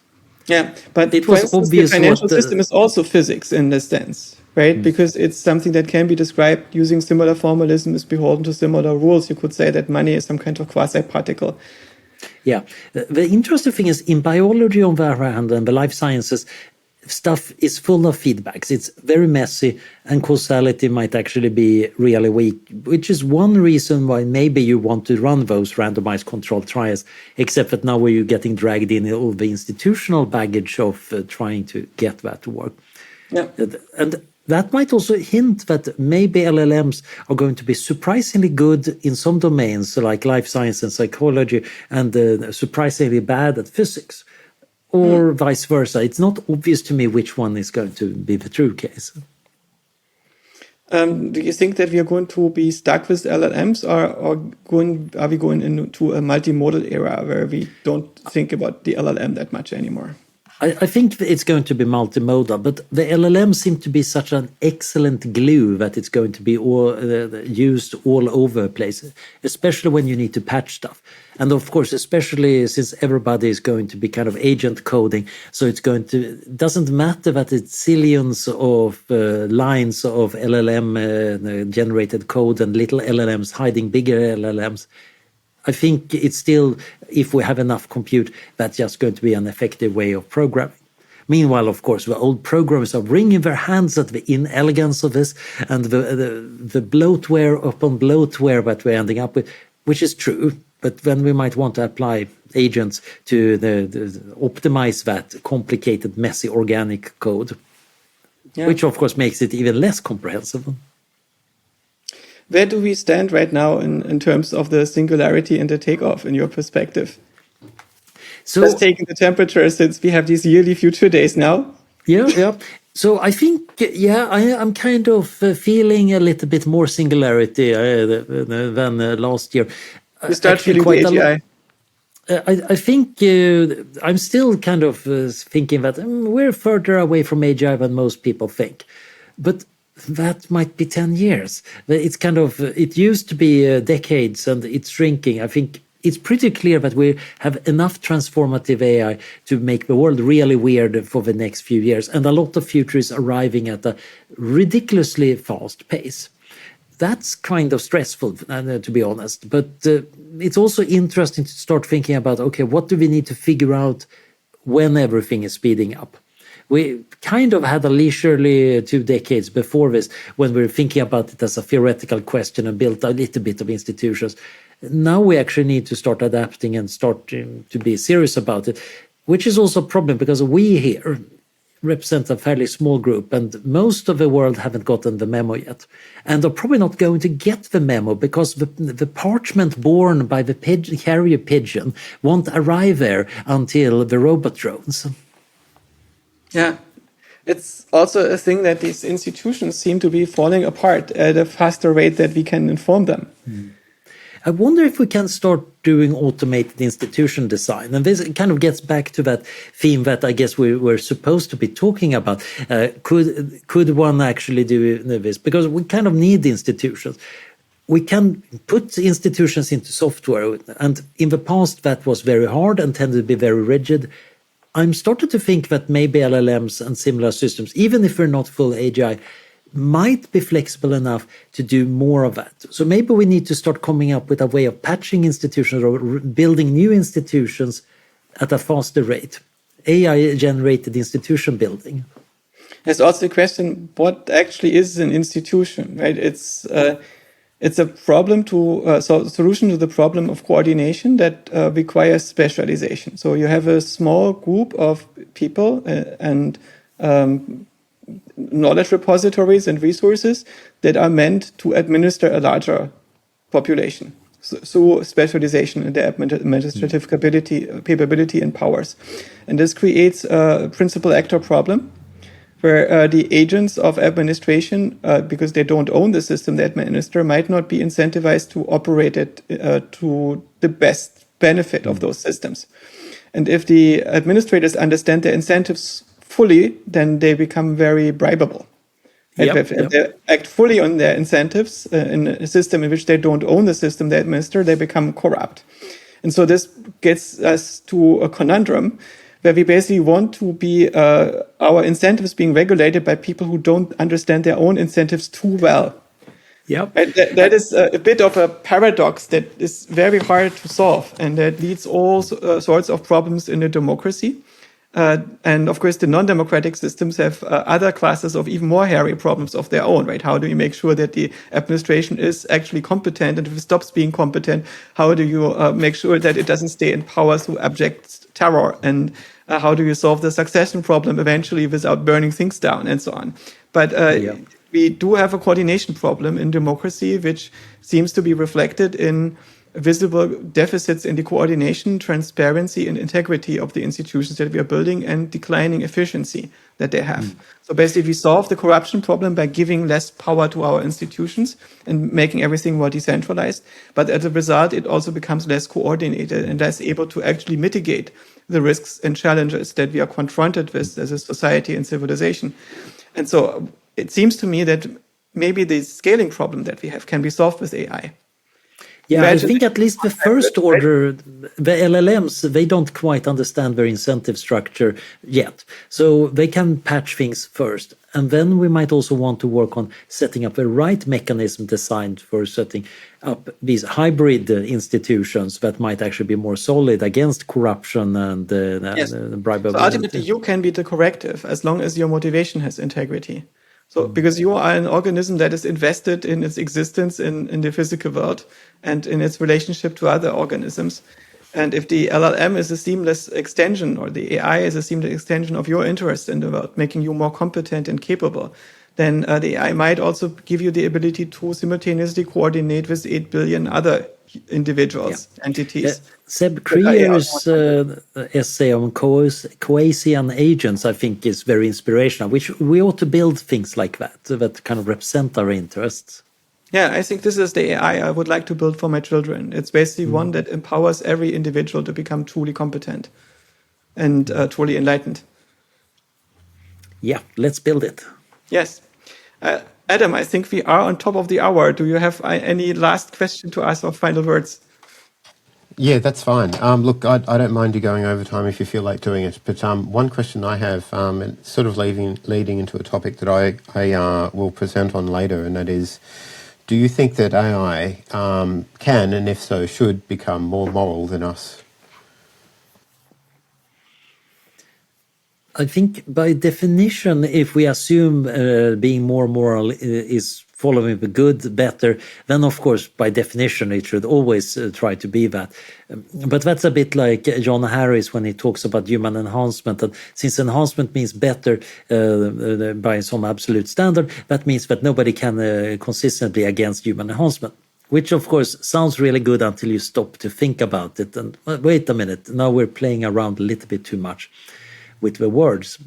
Yeah, but it was obvious the financial system is also physics in this sense, right? Because it's something that can be described using similar formalism, is beholden to similar rules. You could say that money is some kind of quasi-particle. Yeah, the interesting thing is in biology on the other hand and the life sciences, stuff is full of feedbacks. It's very messy, and causality might actually be really weak, which is one reason why maybe you want to run those randomized controlled trials, except that now you're getting dragged in all the institutional baggage of trying to get that to work. Yeah. And that might also hint that maybe LLMs are going to be surprisingly good in some domains like life science and psychology, and surprisingly bad at physics, or vice versa. It's not obvious to me which one is going to be the true case. Do you think that we are going to be stuck with LLMs, or are we going into a multimodal era where we don't think about the LLM that much anymore? I think it's going to be multimodal, but the LLM seems to be such an excellent glue that it's going to be used all over the place, especially when you need to patch stuff. And of course, especially since everybody is going to be kind of agent coding, so it doesn't matter that it's zillions of lines of LLM generated code and little LLMs hiding bigger LLMs. I think it's still, if we have enough compute, that's just going to be an effective way of programming. Meanwhile, of course, the old programmers are wringing their hands at the inelegance of this and the bloatware upon bloatware that we're ending up with, which is true. But then we might want to apply agents to optimize that complicated, messy organic code, which of course makes it even less comprehensible. Where do we stand right now in terms of the singularity and the takeoff in your perspective? So just taking the temperature, since we have these yearly future days now. Yeah. So I think, I'm kind of feeling a little bit more singularity than last year. You start feeling quite the AGI. I think I'm still kind of thinking that we're further away from AGI than most people think. But that might be 10 years. It's kind of, it used to be decades and it's shrinking. I think it's pretty clear that we have enough transformative AI to make the world really weird for the next few years. And a lot of future is arriving at a ridiculously fast pace. That's kind of stressful, to be honest. But it's also interesting to start thinking about, okay, what do we need to figure out when everything is speeding up? We kind of had a leisurely 2 decades before this when we were thinking about it as a theoretical question and built a little bit of institutions. Now we actually need to start adapting and start to be serious about it, which is also a problem because we here represent a fairly small group and most of the world haven't gotten the memo yet and are probably not going to get the memo because the parchment borne by the carrier pigeon won't arrive there until the robot drones. Yeah, it's also a thing that these institutions seem to be falling apart at a faster rate that we can inform them. I wonder if we can start doing automated institution design. And this kind of gets back to that theme that I guess we were supposed to be talking about. Could one actually do this? Because we kind of need institutions. We can put institutions into software. And in the past, that was very hard and tended to be very rigid. I'm starting to think that maybe LLMs and similar systems, even if they're not full AGI, might be flexible enough to do more of that. So maybe we need to start coming up with a way of patching institutions or building new institutions at a faster rate. AI-generated institution building. There's also the question, what actually is an institution, right? It's a problem solution to the problem of coordination that requires specialization. So you have a small group of people and knowledge repositories and resources that are meant to administer a larger population. So specialization in the administrative capability and powers. And this creates a principal-actor problem where the agents of administration, because they don't own the system they administer, might not be incentivized to operate it to the best benefit of those systems. And if the administrators understand their incentives fully, then they become very bribable. If they act fully on their incentives in a system in which they don't own the system they administer, they become corrupt. And so this gets us to a conundrum where we basically want to be our incentives being regulated by people who don't understand their own incentives too well. That is a bit of a paradox that is very hard to solve, and that leads all sorts of problems in a democracy. And of course, the non-democratic systems have other classes of even more hairy problems of their own, right? How do you make sure that the administration is actually competent? And if it stops being competent, how do you make sure that it doesn't stay in power through abject terror? And How do you solve the succession problem eventually without burning things down and so on? But we do have a coordination problem in democracy, which seems to be reflected in visible deficits in the coordination, transparency, and integrity of the institutions that we are building and declining efficiency that they have. So basically, we solve the corruption problem by giving less power to our institutions and making everything more decentralized. But as a result, it also becomes less coordinated and less able to actually mitigate the risks and challenges that we are confronted with as a society and civilization. And so it seems to me that maybe the scaling problem that we have can be solved with AI. Yeah, I think at least the first order, the LLMs, they don't quite understand their incentive structure yet. So they can patch things first. And then we might also want to work on setting up the right mechanism designed for setting up these hybrid institutions that might actually be more solid against corruption and bribery. So ultimately, you can be the corrective as long as your motivation has integrity. So, because you are an organism that is invested in its existence in the physical world and in its relationship to other organisms. And if the LLM is a seamless extension, or the AI is a seamless extension of your interest in the world, making you more competent and capable, then the AI might also give you the ability to simultaneously coordinate with 8 billion other individuals, entities. Seb Krier's essay on Coasian agents, I think, is very inspirational, which we ought to build things like that kind of represent our interests. Yeah, I think this is the AI I would like to build for my children. It's basically one that empowers every individual to become truly competent and truly enlightened. Yeah, let's build it. Yes. Adam, I think we are on top of the hour. Do you have any last question to ask or final words? Yeah, that's fine. Look, I don't mind you going over time if you feel like doing it. But one question I have, and sort of leading into a topic that I will present on later, and that is, do you think that AI can, and if so, should become more moral than us? I think by definition, if we assume being more moral is following the good better, then of course, by definition, it should always try to be that. But that's a bit like John Harris when he talks about human enhancement. And since enhancement means better by some absolute standard, that means that nobody can consistently against human enhancement. Which, of course, sounds really good until you stop to think about it. And wait a minute, now we're playing around a little bit too much with the words.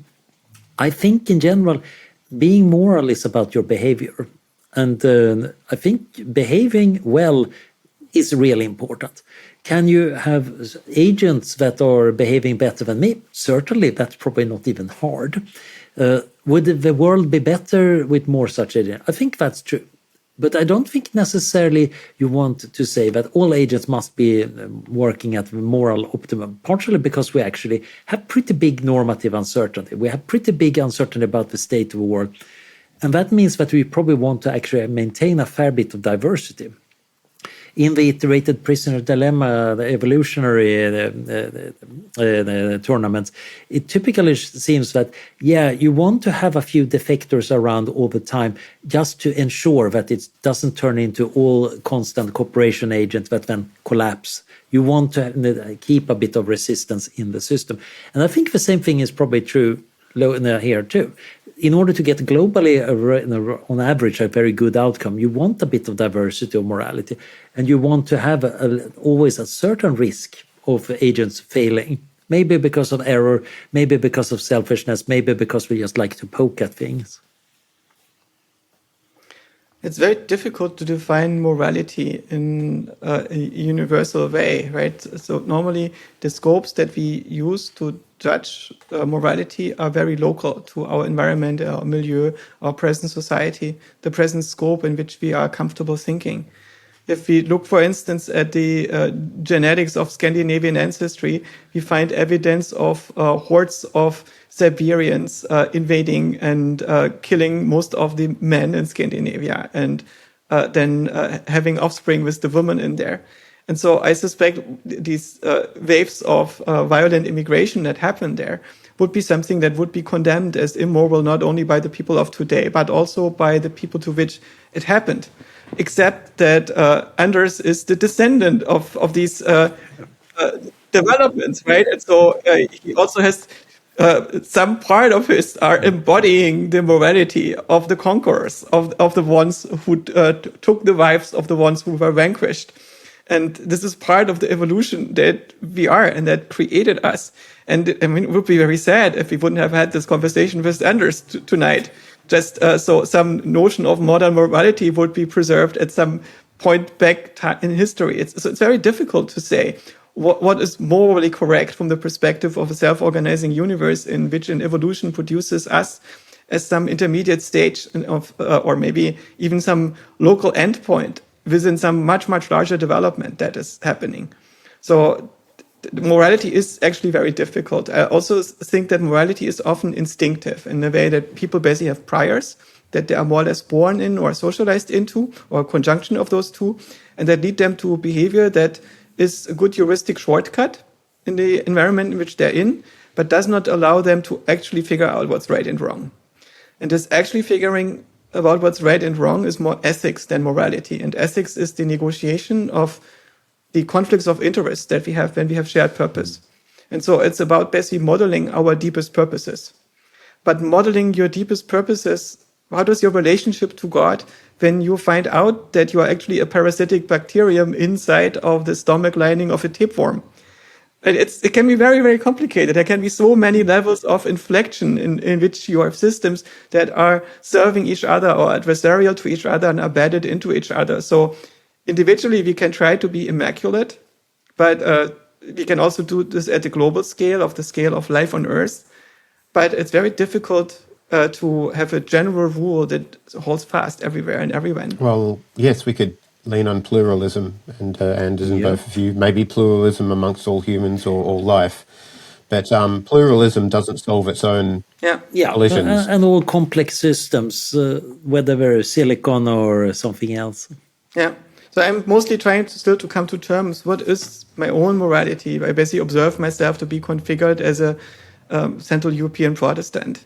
I think in general, being moral is about your behavior. And I think behaving well is really important. Can you have agents that are behaving better than me? Certainly, that's probably not even hard. Would the world be better with more such agents? I think that's true. But I don't think necessarily you want to say that all agents must be working at moral optimum, partially because we actually have pretty big normative uncertainty. We have pretty big uncertainty about the state of the world. And that means that we probably want to actually maintain a fair bit of diversity. In the iterated prisoner dilemma, the evolutionary tournaments, it typically seems that, yeah, you want to have a few defectors around all the time just to ensure that it doesn't turn into all constant cooperation agents that then collapse. You want to keep a bit of resistance in the system. And I think the same thing is probably true here too. In order to get globally, on average, a very good outcome, you want a bit of diversity of morality, and you want to have always a certain risk of agents failing. Maybe because of error, maybe because of selfishness, maybe because we just like to poke at things. It's very difficult to define morality in a universal way, right? So normally the scopes that we use to judge morality are very local to our environment, our milieu, our present society, the present scope in which we are comfortable thinking. If we look, for instance, at the genetics of Scandinavian ancestry, we find evidence of hordes of Siberians invading and killing most of the men in Scandinavia, and then having offspring with the women in there. And so I suspect these waves of violent immigration that happened there would be something that would be condemned as immoral, not only by the people of today, but also by the people to which it happened. Except that Anders is the descendant of these developments, right? And so he also has some part of his are embodying the morality of the conquerors, of the ones who took the wives of the ones who were vanquished. And this is part of the evolution that we are and that created us. And I mean, it would be very sad if we wouldn't have had this conversation with Anders tonight. Just so some notion of modern morality would be preserved at some point back in history. So it's very difficult to say what is morally correct from the perspective of a self-organizing universe in which an evolution produces us as some intermediate stage of, or maybe even some local endpoint within some much, much larger development that is happening. So morality is actually very difficult. I also think that morality is often instinctive in the way that people basically have priors that they are more or less born in or socialized into, or a conjunction of those two, and that lead them to behavior that is a good heuristic shortcut in the environment in which they're in, but does not allow them to actually figure out what's right and wrong. And this actually figuring about what's right and wrong is more ethics than morality. And ethics is the negotiation of the conflicts of interest that we have when we have shared purpose. And so it's about basically modeling our deepest purposes. But modeling your deepest purposes, how does your relationship to God when you find out that you are actually a parasitic bacterium inside of the stomach lining of a tapeworm? And it can be very, very complicated. There can be so many levels of inflection in which you have systems that are serving each other or adversarial to each other and are embedded into each other. So individually, we can try to be immaculate, but we can also do this at the global scale, of the scale of life on Earth. But it's very difficult to have a general rule that holds fast everywhere and everyone. Well, yes, we could lean on pluralism, and Anders and both of you, maybe pluralism amongst all humans or all life. But pluralism doesn't solve its own collisions. And all complex systems, whether they're silicon or something else. Yeah. So I'm mostly trying to come to terms. What is my own morality? I basically observe myself to be configured as a Central European Protestant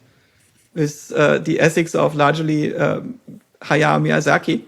with the ethics of largely Hayao Miyazaki.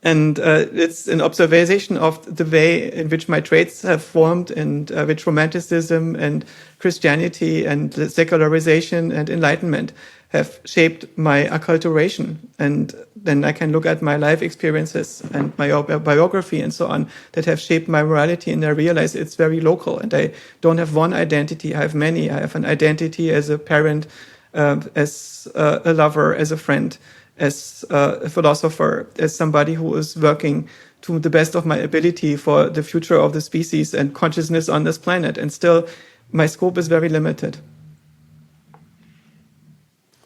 And it's an observation of the way in which my traits have formed, and which Romanticism and Christianity and secularization and Enlightenment have shaped my acculturation. And then I can look at my life experiences and my biography and so on that have shaped my morality, and I realize it's very local. And I don't have one identity, I have many. I have an identity as a parent, as a lover, as a friend, as a philosopher, as somebody who is working to the best of my ability for the future of the species and consciousness on this planet. And still, my scope is very limited.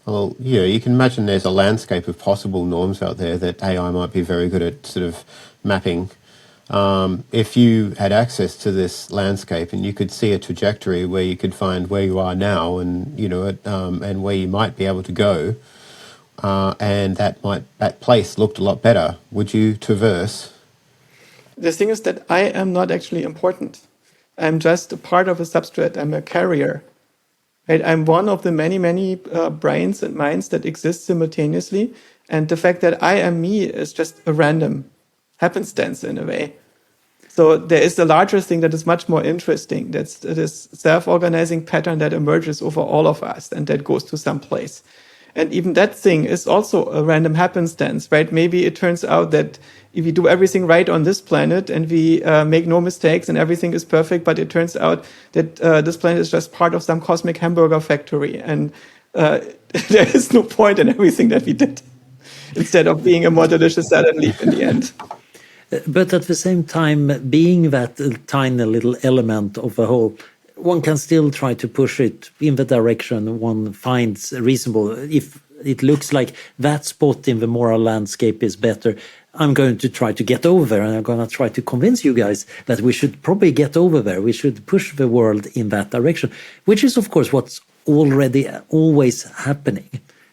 Well, yeah, you can imagine there's a landscape of possible norms out there that AI might be very good at sort of mapping. If you had access to this landscape and you could see a trajectory where you could find where you are now and, you know, and where you might be able to go, and that place looked a lot better, would you traverse? The thing is that I am not actually important. I'm just a part of a substrate. I'm a carrier. Right? I'm one of the many, many brains and minds that exist simultaneously. And the fact that I am me is just a random happenstance in a way. So there is a larger thing that is much more interesting. That's this self-organizing pattern that emerges over all of us and that goes to some place. And even that thing is also a random happenstance, right? Maybe it turns out that if we do everything right on this planet and we make no mistakes and everything is perfect, but it turns out that this planet is just part of some cosmic hamburger factory. And there is no point in everything that we did, instead of being a more delicious salad leaf in the end. But at the same time, being that tiny little element of a whole, one can still try to push it in the direction one finds reasonable. If it looks like that spot in the moral landscape is better, I'm going to try to get over there, and I'm going to try to convince you guys that we should probably get over there. We should push the world in that direction, which is, of course, what's already always happening.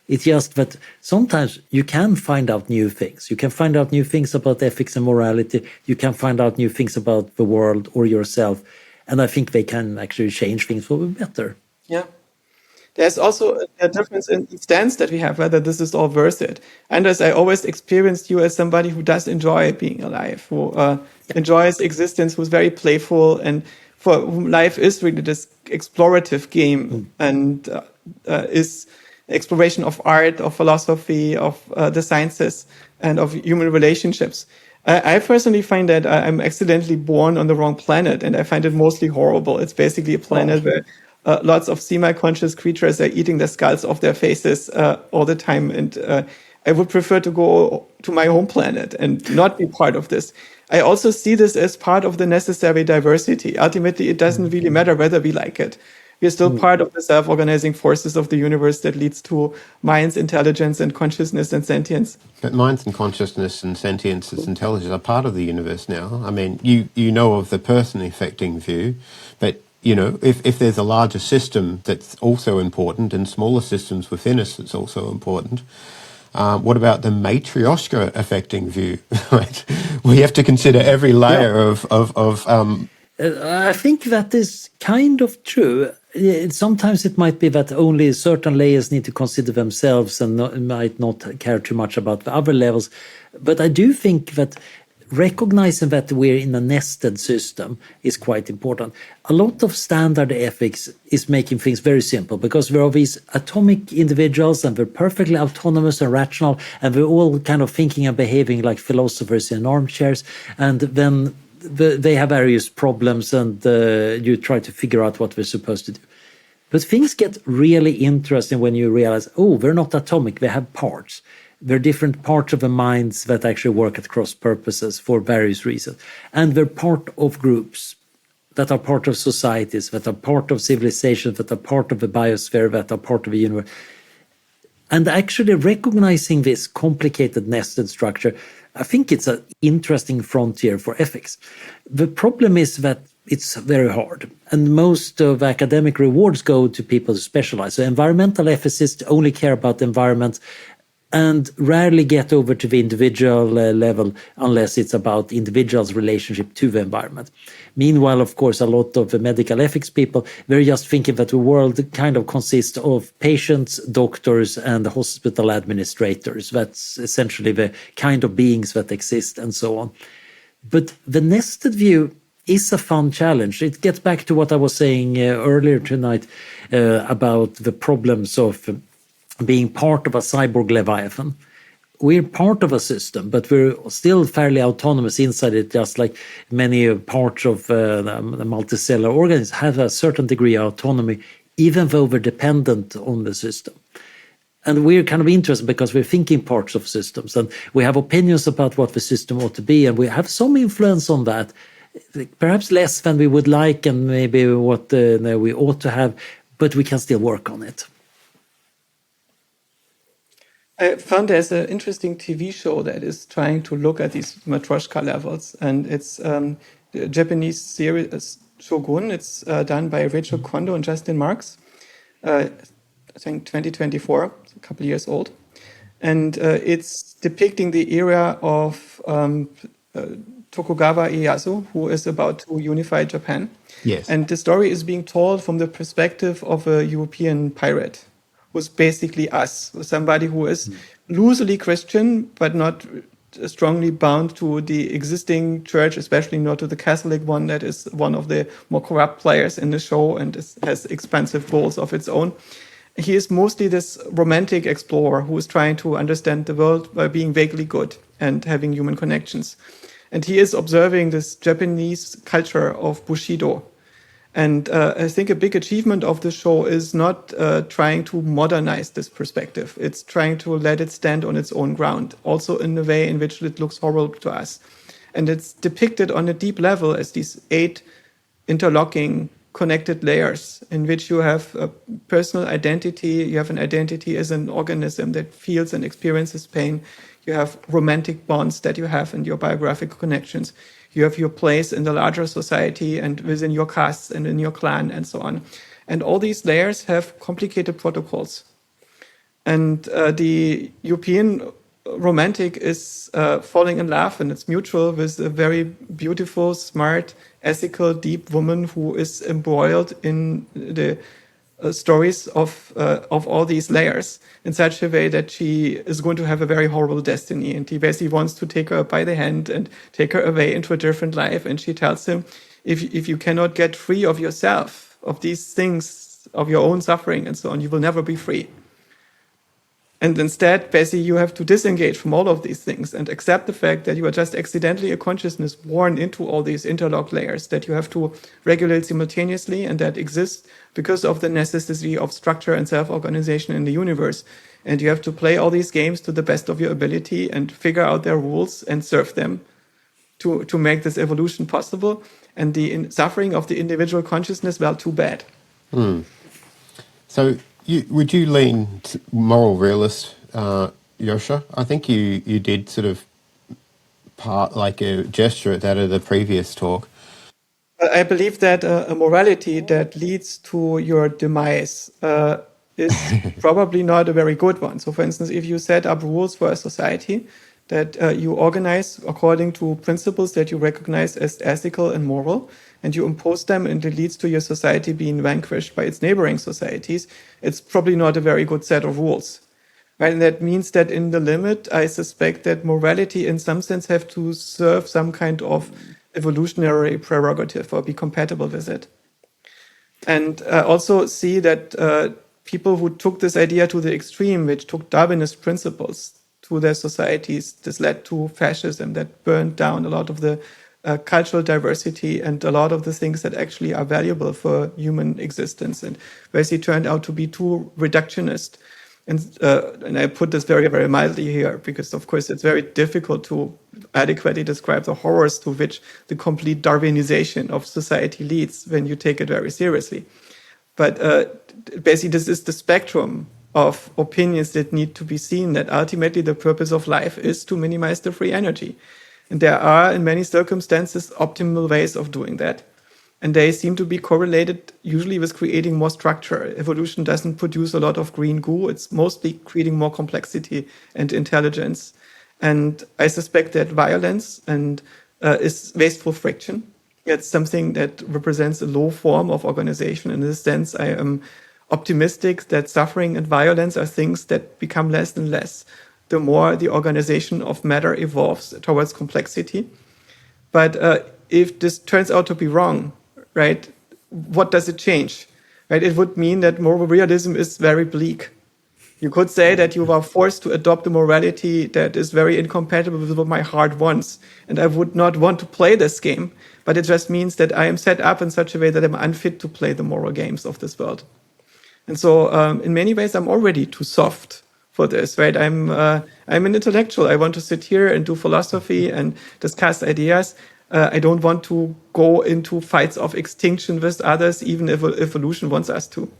It's just that sometimes you can find out new things. You can find out new things about ethics and morality. You can find out new things about the world or yourself. And I think they can actually change things for the better. Yeah. There's also a difference in the stance that we have, whether this is all worth it. Anders, I always experienced you as somebody who does enjoy being alive, who enjoys existence, who's very playful and for whom life is really this explorative game and is exploration of art, of philosophy, of the sciences, and of human relationships. I personally find that I'm accidentally born on the wrong planet, and I find it mostly horrible. It's basically a planet where lots of semi-conscious creatures are eating the skulls off their faces all the time, and I would prefer to go to my home planet and not be part of this. I also see this as part of the necessary diversity. Ultimately, it doesn't really matter whether we like it. We're still part of the self-organizing forces of the universe that leads to minds, intelligence, and consciousness and sentience. But minds and consciousness and sentience and intelligence are part of the universe now. I mean, you know of the person-affecting view, but you know, if there's a larger system that's also important and smaller systems within us that's also important, what about the matrioshka-effecting-view? Right? We have to consider every layer of I think that is kind of true. Sometimes it might be that only certain layers need to consider themselves and might not care too much about the other levels. But I do think that recognizing that we're in a nested system is quite important. A lot of standard ethics is making things very simple because there are these atomic individuals and they're perfectly autonomous and rational, and we're all kind of thinking and behaving like philosophers in armchairs, and then they have various problems and you try to figure out what we're supposed to do. But things get really interesting when you realize, oh, they're not atomic, they have parts. They're different parts of the minds that actually work at cross purposes for various reasons. And they're part of groups that are part of societies, that are part of civilizations, that are part of the biosphere, that are part of the universe. And actually recognizing this complicated nested structure, I think it's an interesting frontier for ethics. The problem is that it's very hard, and most of academic rewards go to people who specialize. So environmental ethicists only care about the environment and rarely get over to the individual level unless it's about individuals' relationship to the environment. Meanwhile, of course, a lot of the medical ethics people, they're just thinking that the world kind of consists of patients, doctors, and hospital administrators. That's essentially the kind of beings that exist and so on. But the nested view is a fun challenge. It gets back to what I was saying earlier tonight about the problems of being part of a cyborg Leviathan. We're part of a system, but we're still fairly autonomous inside it, just like many parts of the multicellular organisms have a certain degree of autonomy, even though we're dependent on the system. And we're kind of interested because we're thinking parts of systems, and we have opinions about what the system ought to be, and we have some influence on that, perhaps less than we would like and maybe what we ought to have, but we can still work on it. I found there's an interesting TV show that is trying to look at these matryoshka levels, and it's the Japanese series Shogun. It's done by Rachel Kondo and Justin Marks. I think 2024, a couple of years old, and it's depicting the era of Tokugawa Ieyasu, who is about to unify Japan. Yes. And the story is being told from the perspective of a European pirate, who's basically us, somebody who is loosely Christian, but not strongly bound to the existing church, especially not to the Catholic one that is one of the more corrupt players in the show and has expansive goals of its own. He is mostly this romantic explorer who is trying to understand the world by being vaguely good and having human connections. And he is observing this Japanese culture of Bushido. And I think a big achievement of the show is not trying to modernize this perspective. It's trying to let it stand on its own ground, also in the way in which it looks horrible to us. And it's depicted on a deep level as these 8 interlocking connected layers in which you have a personal identity, you have an identity as an organism that feels and experiences pain, you have romantic bonds that you have in your biographical connections, you have your place in the larger society and within your caste and in your clan and so on. And all these layers have complicated protocols. And the European romantic is falling in love, and it's mutual, with a very beautiful, smart, ethical, deep woman who is embroiled in the stories of all these layers in such a way that she is going to have a very horrible destiny. And he basically wants to take her by the hand and take her away into a different life. And she tells him, if you cannot get free of yourself, of these things, of your own suffering and so on, you will never be free. And instead, basically, you have to disengage from all of these things and accept the fact that you are just accidentally a consciousness born into all these interlocked layers that you have to regulate simultaneously and that exist because of the necessity of structure and self-organization in the universe. And you have to play all these games to the best of your ability and figure out their rules and serve them to make this evolution possible. And the suffering of the individual consciousness, well, too bad. So would you lean moral realist, Joscha? I think you did sort of part like a gesture at that of the previous talk. I believe that a morality that leads to your demise is probably not a very good one. So, for instance, if you set up rules for a society that you organize according to principles that you recognize as ethical and moral, and you impose them, and it leads to your society being vanquished by its neighboring societies, it's probably not a very good set of rules. Right? And that means that in the limit, I suspect that morality in some sense have to serve some kind of evolutionary prerogative or be compatible with it. And also see that people who took this idea to the extreme, which took Darwinist principles to their societies, this led to fascism that burned down a lot of the cultural diversity and a lot of the things that actually are valuable for human existence, and basically turned out to be too reductionist. And I put this very, very mildly here because, of course, it's very difficult to adequately describe the horrors to which the complete Darwinization of society leads when you take it very seriously. But basically, this is the spectrum of opinions that need to be seen, that ultimately the purpose of life is to minimize the free energy. And there are, in many circumstances, optimal ways of doing that. And they seem to be correlated usually with creating more structure. Evolution doesn't produce a lot of green goo. It's mostly creating more complexity and intelligence. And I suspect that violence is wasteful friction. It's something that represents a low form of organization. In this sense, I am optimistic that suffering and violence are things that become less and less the more the organization of matter evolves towards complexity. But if this turns out to be wrong, right, what does it change? Right, it would mean that moral realism is very bleak. You could say that you are forced to adopt a morality that is very incompatible with what my heart wants, and I would not want to play this game, but it just means that I am set up in such a way that I'm unfit to play the moral games of this world. And so in many ways, I'm already too soft for this, right? I'm an intellectual. I want to sit here and do philosophy and discuss ideas. I don't want to go into fights of extinction with others, even if evolution wants us to.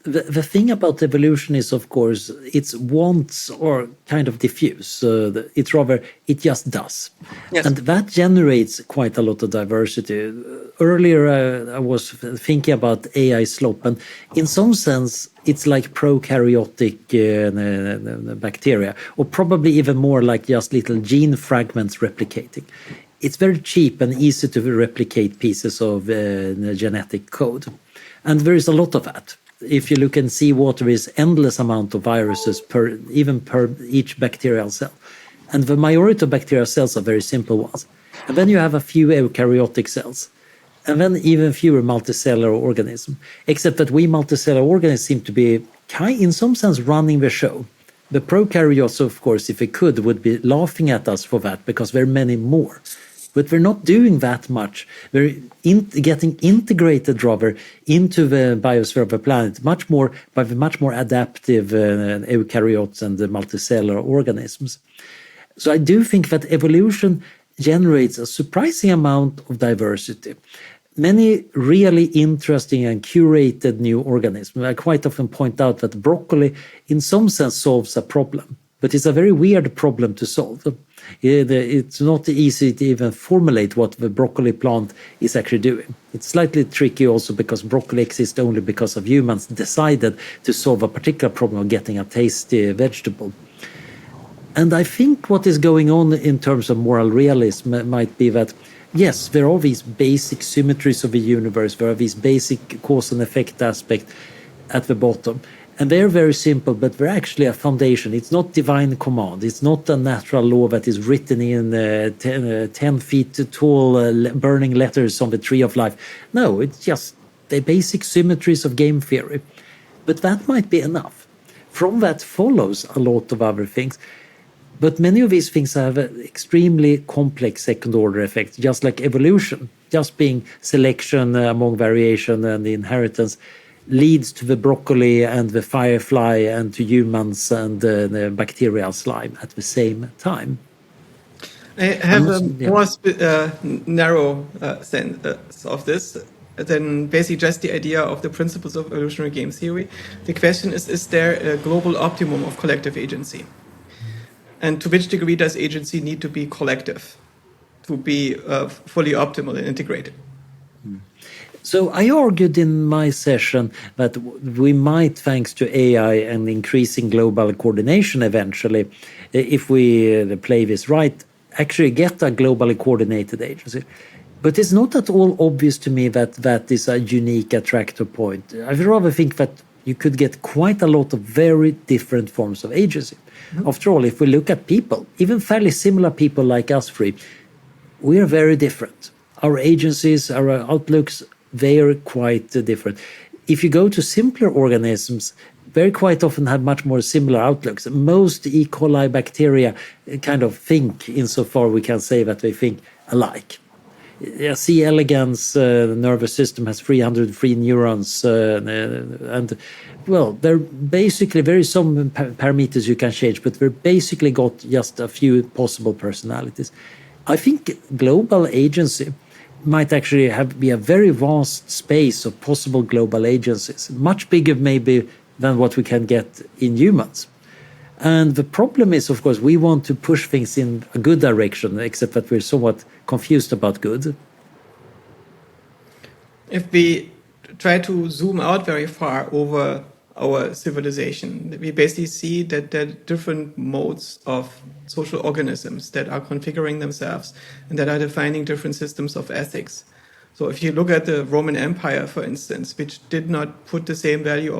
The thing about evolution is, of course, its wants are kind of diffuse. It's rather, it just does. Yes. And that generates quite a lot of diversity. Earlier, I was thinking about AI slop, and in some sense, it's like prokaryotic bacteria, or probably even more like just little gene fragments replicating. It's very cheap and easy to replicate pieces of genetic code. And there is a lot of that. If you look in seawater, there is endless amount of viruses per each bacterial cell. And the majority of bacterial cells are very simple ones. And then you have a few eukaryotic cells. And then even fewer multicellular organisms. Except that we multicellular organisms seem to be, in some sense, running the show. The prokaryotes, of course, if we could, would be laughing at us for that because there are many more. But we're not doing that much. We're getting integrated rather into the biosphere of the planet much more by the much more adaptive eukaryotes and the multicellular organisms. So I do think that evolution generates a surprising amount of diversity. Many really interesting and curated new organisms. I quite often point out that broccoli in some sense solves a problem, but it's a very weird problem to solve. It's not easy to even formulate what the broccoli plant is actually doing. It's slightly tricky also because broccoli exists only because of humans decided to solve a particular problem of getting a tasty vegetable. And I think what is going on in terms of moral realism might be that, yes, there are these basic symmetries of the universe, there are these basic cause and effect aspects at the bottom. And they're very simple, but they're actually a foundation. It's not divine command. It's not a natural law that is written in 10 feet tall burning letters on the tree of life. No, it's just the basic symmetries of game theory. But that might be enough. From that follows a lot of other things. But many of these things have extremely complex second-order effects, just like evolution. Just being selection among variation and inheritance leads to the broccoli and the firefly and to humans and the bacterial slime at the same time. I have a more narrow sense of this than basically just the idea of the principles of evolutionary game theory. The question is there a global optimum of collective agency? And to which degree does agency need to be collective to be fully optimal and integrated? So I argued in my session that we might, thanks to AI and increasing global coordination eventually, if we play this right, actually get a globally coordinated agency. But it's not at all obvious to me that that is a unique attractor point. I rather think that you could get quite a lot of very different forms of agency. After all, if we look at people, even fairly similar people like us three, we are very different. Our agencies, our outlooks, they are quite different. If you go to simpler organisms, very quite often have much more similar outlooks. Most E. coli bacteria kind of think, insofar we can say that they think alike. C. elegans nervous system has 303 neurons, and well, they're basically, there is some parameters you can change, but they're basically got just a few possible personalities. I think global agency might actually be a very vast space of possible global agencies, much bigger maybe than what we can get in humans. And the problem is, of course, we want to push things in a good direction, except that we're somewhat confused about good. If we try to zoom out very far over our civilization, we basically see that there are different modes of social organisms that are configuring themselves and that are defining different systems of ethics. So if you look at the Roman Empire, for instance, which did not put the same value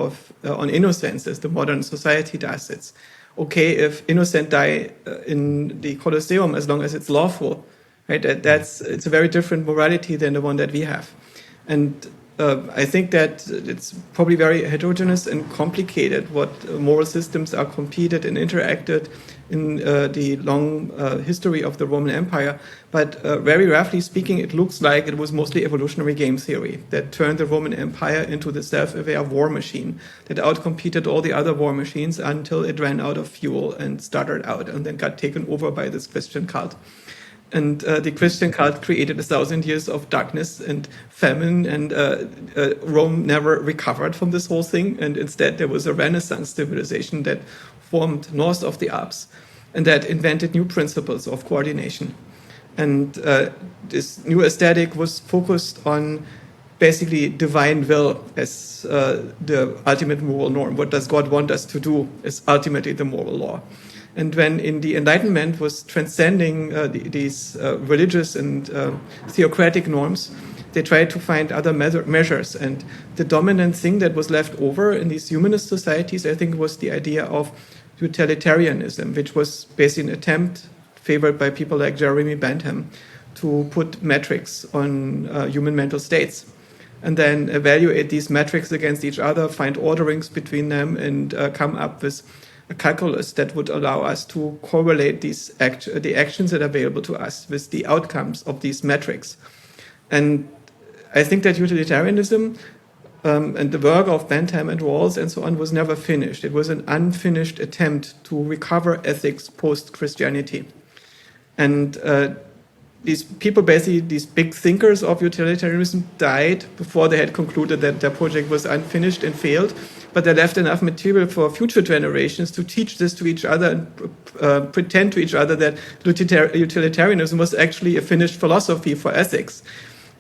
on innocence as the modern society does, it's okay if innocent die in the Colosseum as long as it's lawful, right? It's a very different morality than the one that we have. And I think that it's probably very heterogeneous and complicated what moral systems are competed and interacted in the long history of the Roman Empire. But very roughly speaking, it looks like it was mostly evolutionary game theory that turned the Roman Empire into the self-aware war machine that outcompeted all the other war machines until it ran out of fuel and stuttered out and then got taken over by this Christian cult. And the Christian cult created 1,000 years of darkness and famine, and Rome never recovered from this whole thing. And instead, there was a Renaissance civilization that formed north of the Alps and that invented new principles of coordination. And this new aesthetic was focused on basically divine will as the ultimate moral norm. What does God want us to do is ultimately the moral law. And when in the Enlightenment was transcending these religious and theocratic norms, they tried to find other measures. And the dominant thing that was left over in these humanist societies, I think, was the idea of utilitarianism, which was basically an attempt favored by people like Jeremy Bentham to put metrics on human mental states and then evaluate these metrics against each other, find orderings between them, and come up with a calculus that would allow us to correlate the actions that are available to us with the outcomes of these metrics. And I think that utilitarianism and the work of Bentham and Rawls and so on was never finished. It was an unfinished attempt to recover ethics post-Christianity. And these people, basically these big thinkers of utilitarianism, died before they had concluded that their project was unfinished and failed. But they left enough material for future generations to teach this to each other and pretend to each other that utilitarianism was actually a finished philosophy for ethics.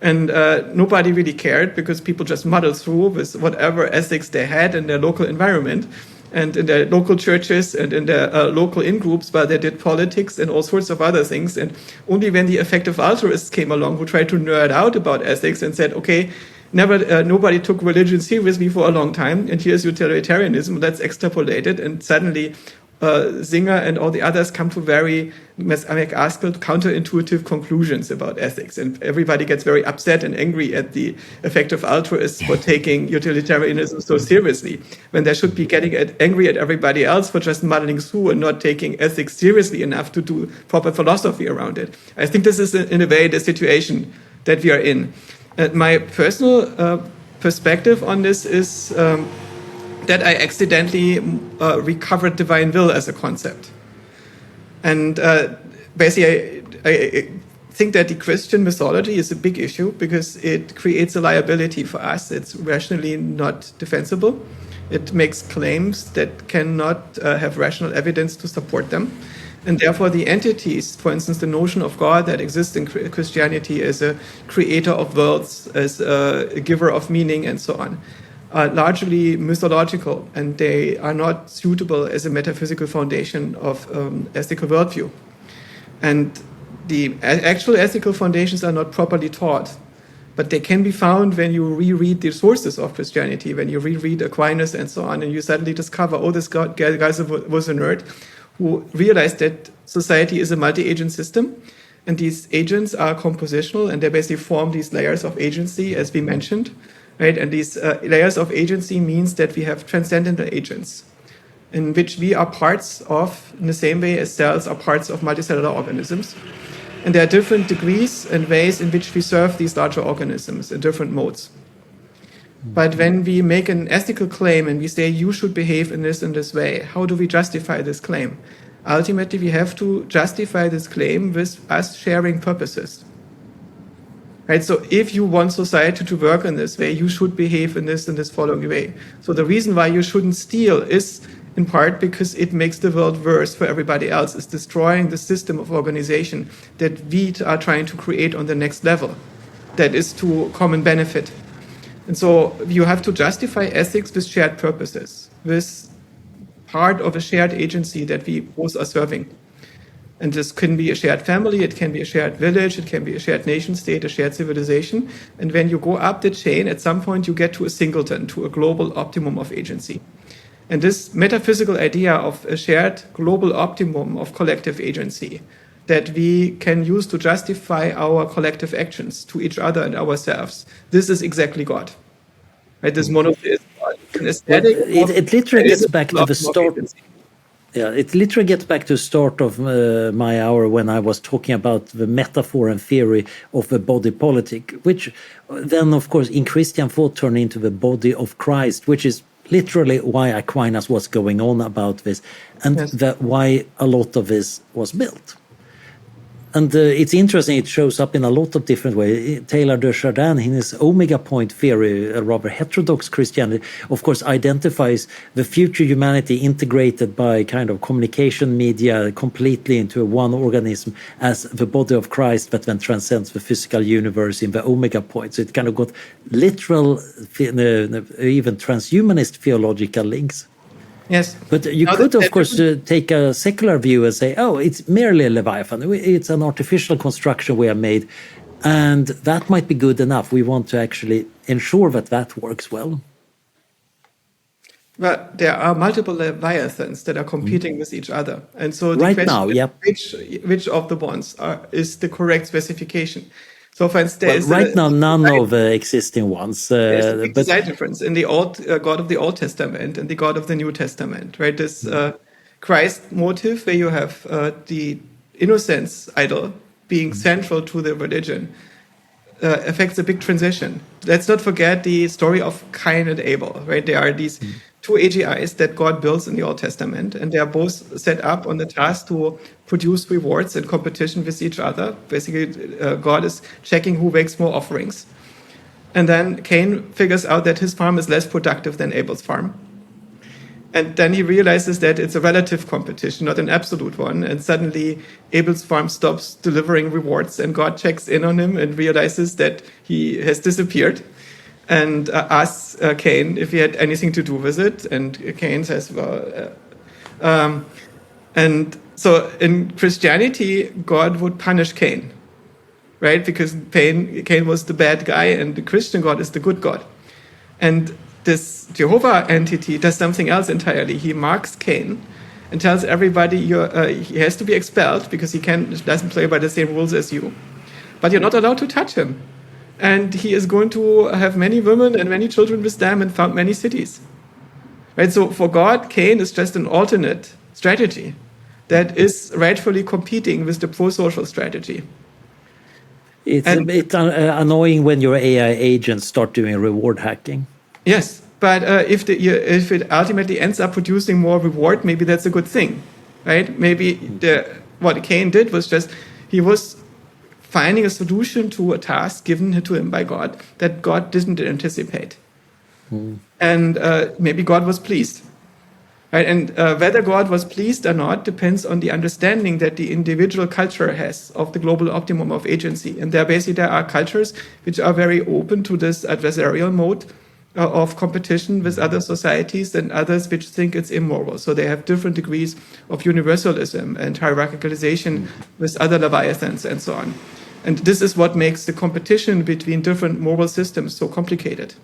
And nobody really cared because people just muddled through with whatever ethics they had in their local environment and in their local churches and in their local in-groups, but they did politics and all sorts of other things. And only when the effective altruists came along who tried to nerd out about ethics and said, okay, nobody took religion seriously for a long time, and here's utilitarianism that's extrapolated, and suddenly Singer and all the others come to very counterintuitive conclusions about ethics, and everybody gets very upset and angry at the effective altruists for taking utilitarianism so seriously, when they should be getting angry at everybody else for just muddling through and not taking ethics seriously enough to do proper philosophy around it. I think this is, in a way, the situation that we are in. My personal perspective on this is that I accidentally recovered divine will as a concept. And basically, I think that the Christian mythology is a big issue because it creates a liability for us. It's rationally not defensible. It makes claims that cannot have rational evidence to support them. And therefore, the entities, for instance, the notion of God that exists in Christianity as a creator of worlds, as a giver of meaning, and so on, are largely mythological, and they are not suitable as a metaphysical foundation of ethical worldview. And the actual ethical foundations are not properly taught, but they can be found when you reread the sources of Christianity, when you reread Aquinas and so on, and you suddenly discover, oh, this guy was a nerd who realized that society is a multi-agent system, and these agents are compositional, and they basically form these layers of agency, as we mentioned, right? And these layers of agency means that we have transcendental agents, in which we are parts of, in the same way as cells are parts of multicellular organisms. And there are different degrees and ways in which we serve these larger organisms in different modes. But when we make an ethical claim and we say you should behave in this way, how do we justify this claim? Ultimately, we have to justify this claim with us sharing purposes. Right? So if you want society to work in this way, you should behave in this following way. So the reason why you shouldn't steal is in part because it makes the world worse for everybody else. It's destroying the system of organization that we are trying to create on the next level. That is to common benefit. And so you have to justify ethics with shared purposes, with part of a shared agency that we both are serving. And this can be a shared family, it can be a shared village, it can be a shared nation state, a shared civilization. And when you go up the chain, at some point you get to a singleton, to a global optimum of agency. And this metaphysical idea of a shared global optimum of collective agency that we can use to justify our collective actions to each other and ourselves, this is exactly God. Right? This monotheism. It literally gets back to the start. Yeah, it literally gets back to the start of my hour when I was talking about the metaphor and theory of the body-politic, which then, of course, in Christian thought turned into the body of Christ, which is literally why Aquinas was going on about this, and yes, why a lot of this was built. And it's interesting, it shows up in a lot of different ways. Taylor de Chardin, in his omega point theory, a rather heterodox Christianity, of course, identifies the future humanity integrated by kind of communication media completely into one organism as the body of Christ that then transcends the physical universe in the omega point. So it kind of got literal, even transhumanist theological links. Yes. But you could, of course, take a secular view and say, oh, it's merely a Leviathan. It's an artificial construction we have made, and that might be good enough. We want to actually ensure that that works well. Well, there are multiple Leviathans that are competing with each other. And so the right question now, is which of the ones is the correct specification? So, for instance, right now, none of the existing ones. There's a big design difference in the old God of the Old Testament and the God of the New Testament, right? This Christ motive, where you have the innocence idol being central to the religion, affects a big transition. Let's not forget the story of Cain and Abel, right? There are these two AGIs that God builds in the Old Testament, and they are both set up on the task to produce rewards in competition with each other. Basically, God is checking who makes more offerings. And then Cain figures out that his farm is less productive than Abel's farm. And then he realizes that it's a relative competition, not an absolute one. And suddenly Abel's farm stops delivering rewards, and God checks in on him and realizes that he has disappeared, and asks Cain if he had anything to do with it. And Cain says, well, and so in Christianity, God would punish Cain. right? Because Cain was the bad guy and the Christian God is the good God. And this Jehovah entity does something else entirely. He marks Cain and tells everybody he has to be expelled because he doesn't play by the same rules as you. But you're not allowed to touch him. And he is going to have many women and many children with them and found many cities. Right? So for God, Cain is just an alternate strategy that is rightfully competing with the pro-social strategy. It's a bit annoying when your AI agents start doing reward hacking. Yes, but if it ultimately ends up producing more reward, maybe that's a good thing, right? Maybe what Cain did was just, he was finding a solution to a task given to him by God that God didn't anticipate. And maybe God was pleased. Right? And whether God was pleased or not depends on the understanding that the individual culture has of the global optimum of agency. And there are cultures which are very open to this adversarial mode of competition with other societies and others which think it's immoral. So they have different degrees of universalism and hierarchicalization with other leviathans and so on. And this is what makes the competition between different moral systems so complicated.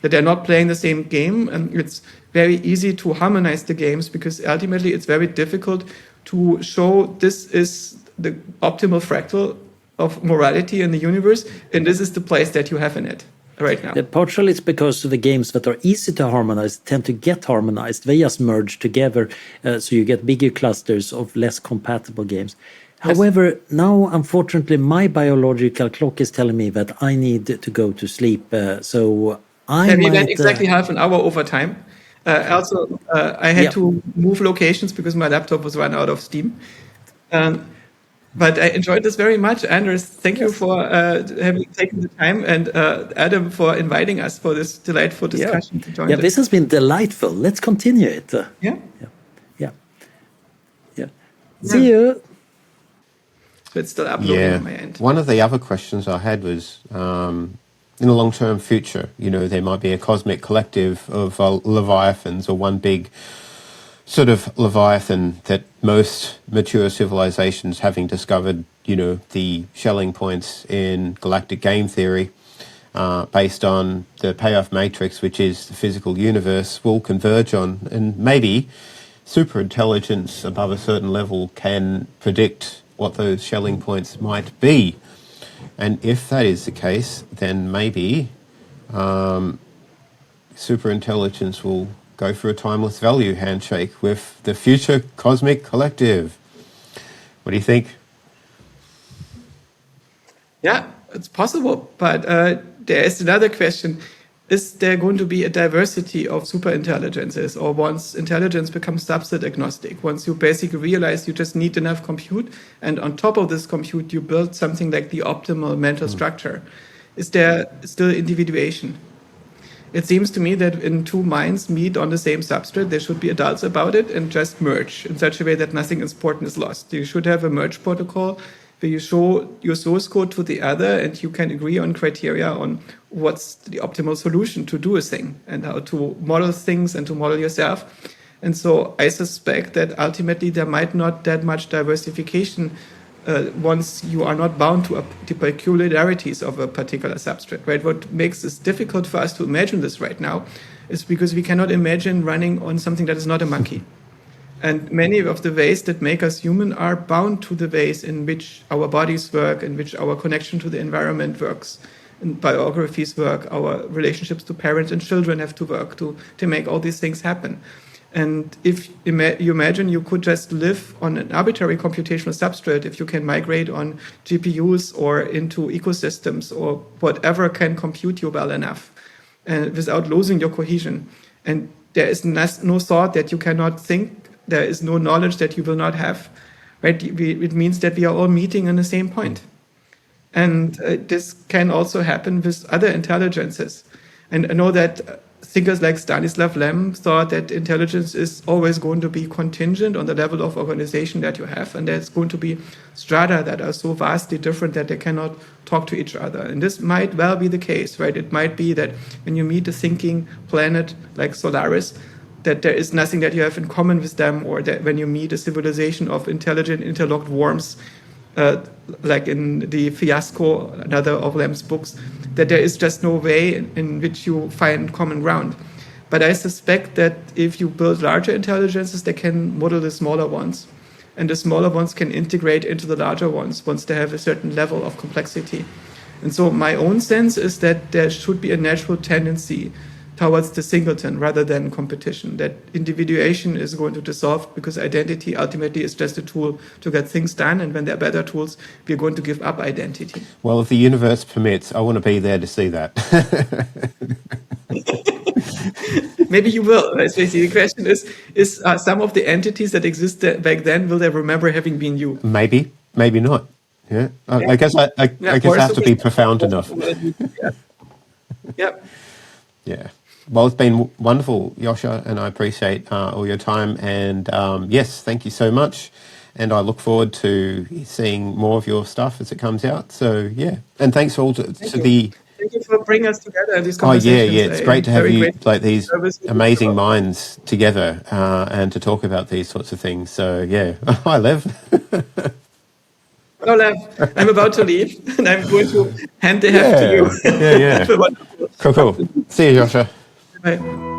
That they're not playing the same game, and it's very easy to harmonize the games because ultimately it's very difficult to show this is the optimal fractal of morality in the universe, and this is the place that you have in it right now. Partially it's because the games that are easy to harmonize tend to get harmonized. They just merge together, so you get bigger clusters of less compatible games. Yes. However, now, unfortunately, my biological clock is telling me that I need to go to sleep, so we went exactly half an hour over time. I had to move locations because my laptop was run out of steam. But I enjoyed this very much. Anders, thank you for having taken the time, and Adam for inviting us for this delightful discussion to join. Yeah, this has been delightful. Let's continue it. Yeah. See you. So it's still uploading on my end. One of the other questions I had was, in the long-term future, there might be a cosmic collective of leviathans, or one big sort of leviathan that most mature civilizations, having discovered, the Schelling points in galactic game theory, based on the payoff matrix, which is the physical universe, will converge on. And maybe superintelligence above a certain level can predict what those Schelling points might be. And if that is the case, then maybe superintelligence will go for a timeless value handshake with the future cosmic collective. What do you think? Yeah, it's possible. But there is another question. Is there going to be a diversity of superintelligences, or once intelligence becomes subset agnostic, once you basically realize you just need enough compute, and on top of this compute you build something like the optimal mental structure? Is there still individuation? It seems to me that when two minds meet on the same substrate, they should be adults about it and just merge in such a way that nothing important is lost. You should have a merge protocol where you show your source code to the other and you can agree on criteria on what's the optimal solution to do a thing and how to model things and to model yourself. And so I suspect that ultimately there might not that much diversification once you are not bound to the peculiarities of a particular substrate, right? What makes this difficult for us to imagine this right now is because we cannot imagine running on something that is not a monkey. And many of the ways that make us human are bound to the ways in which our bodies work, in which our connection to the environment works, and biographies work, our relationships to parents and children have to work to make all these things happen. And if you imagine you could just live on an arbitrary computational substrate, if you can migrate on GPUs or into ecosystems or whatever can compute you well enough, and without losing your cohesion. And there is no thought that you cannot think. There is no knowledge that you will not have, right? It means that we are all meeting on the same point. And this can also happen with other intelligences. And I know that thinkers like Stanislav Lem thought that intelligence is always going to be contingent on the level of organization that you have. And there's going to be strata that are so vastly different that they cannot talk to each other. And this might well be the case, right? It might be that when you meet a thinking planet like Solaris, that there is nothing that you have in common with them, or that when you meet a civilization of intelligent, interlocked worms, like in the Fiasco, another of Lamb's books, that there is just no way in which you find common ground. But I suspect that if you build larger intelligences, they can model the smaller ones. And the smaller ones can integrate into the larger ones once they have a certain level of complexity. And so my own sense is that there should be a natural tendency towards the singleton rather than competition, that individuation is going to dissolve because identity ultimately is just a tool to get things done. And when there are better tools, we're going to give up identity. Well, if the universe permits, I want to be there to see that. Maybe you will. The question is some of the entities that existed back then, will they remember having been you? Maybe, maybe not. Yeah, I guess I guess I have to be profound enough. Yeah. Yeah. Well, it's been wonderful, Joscha, and I appreciate all your time. And yes, thank you so much. And I look forward to seeing more of your stuff as it comes out. So yeah, and thanks all to the. Thank you for bringing us together in these Oh conversations. yeah, it's great to have you like these amazing minds together and to talk about these sorts of things. So yeah, hi Lev. Hello, Lev. I'm about to leave, and I'm going to hand the heft to you. Yeah. Cool. See you, Joscha. Bye.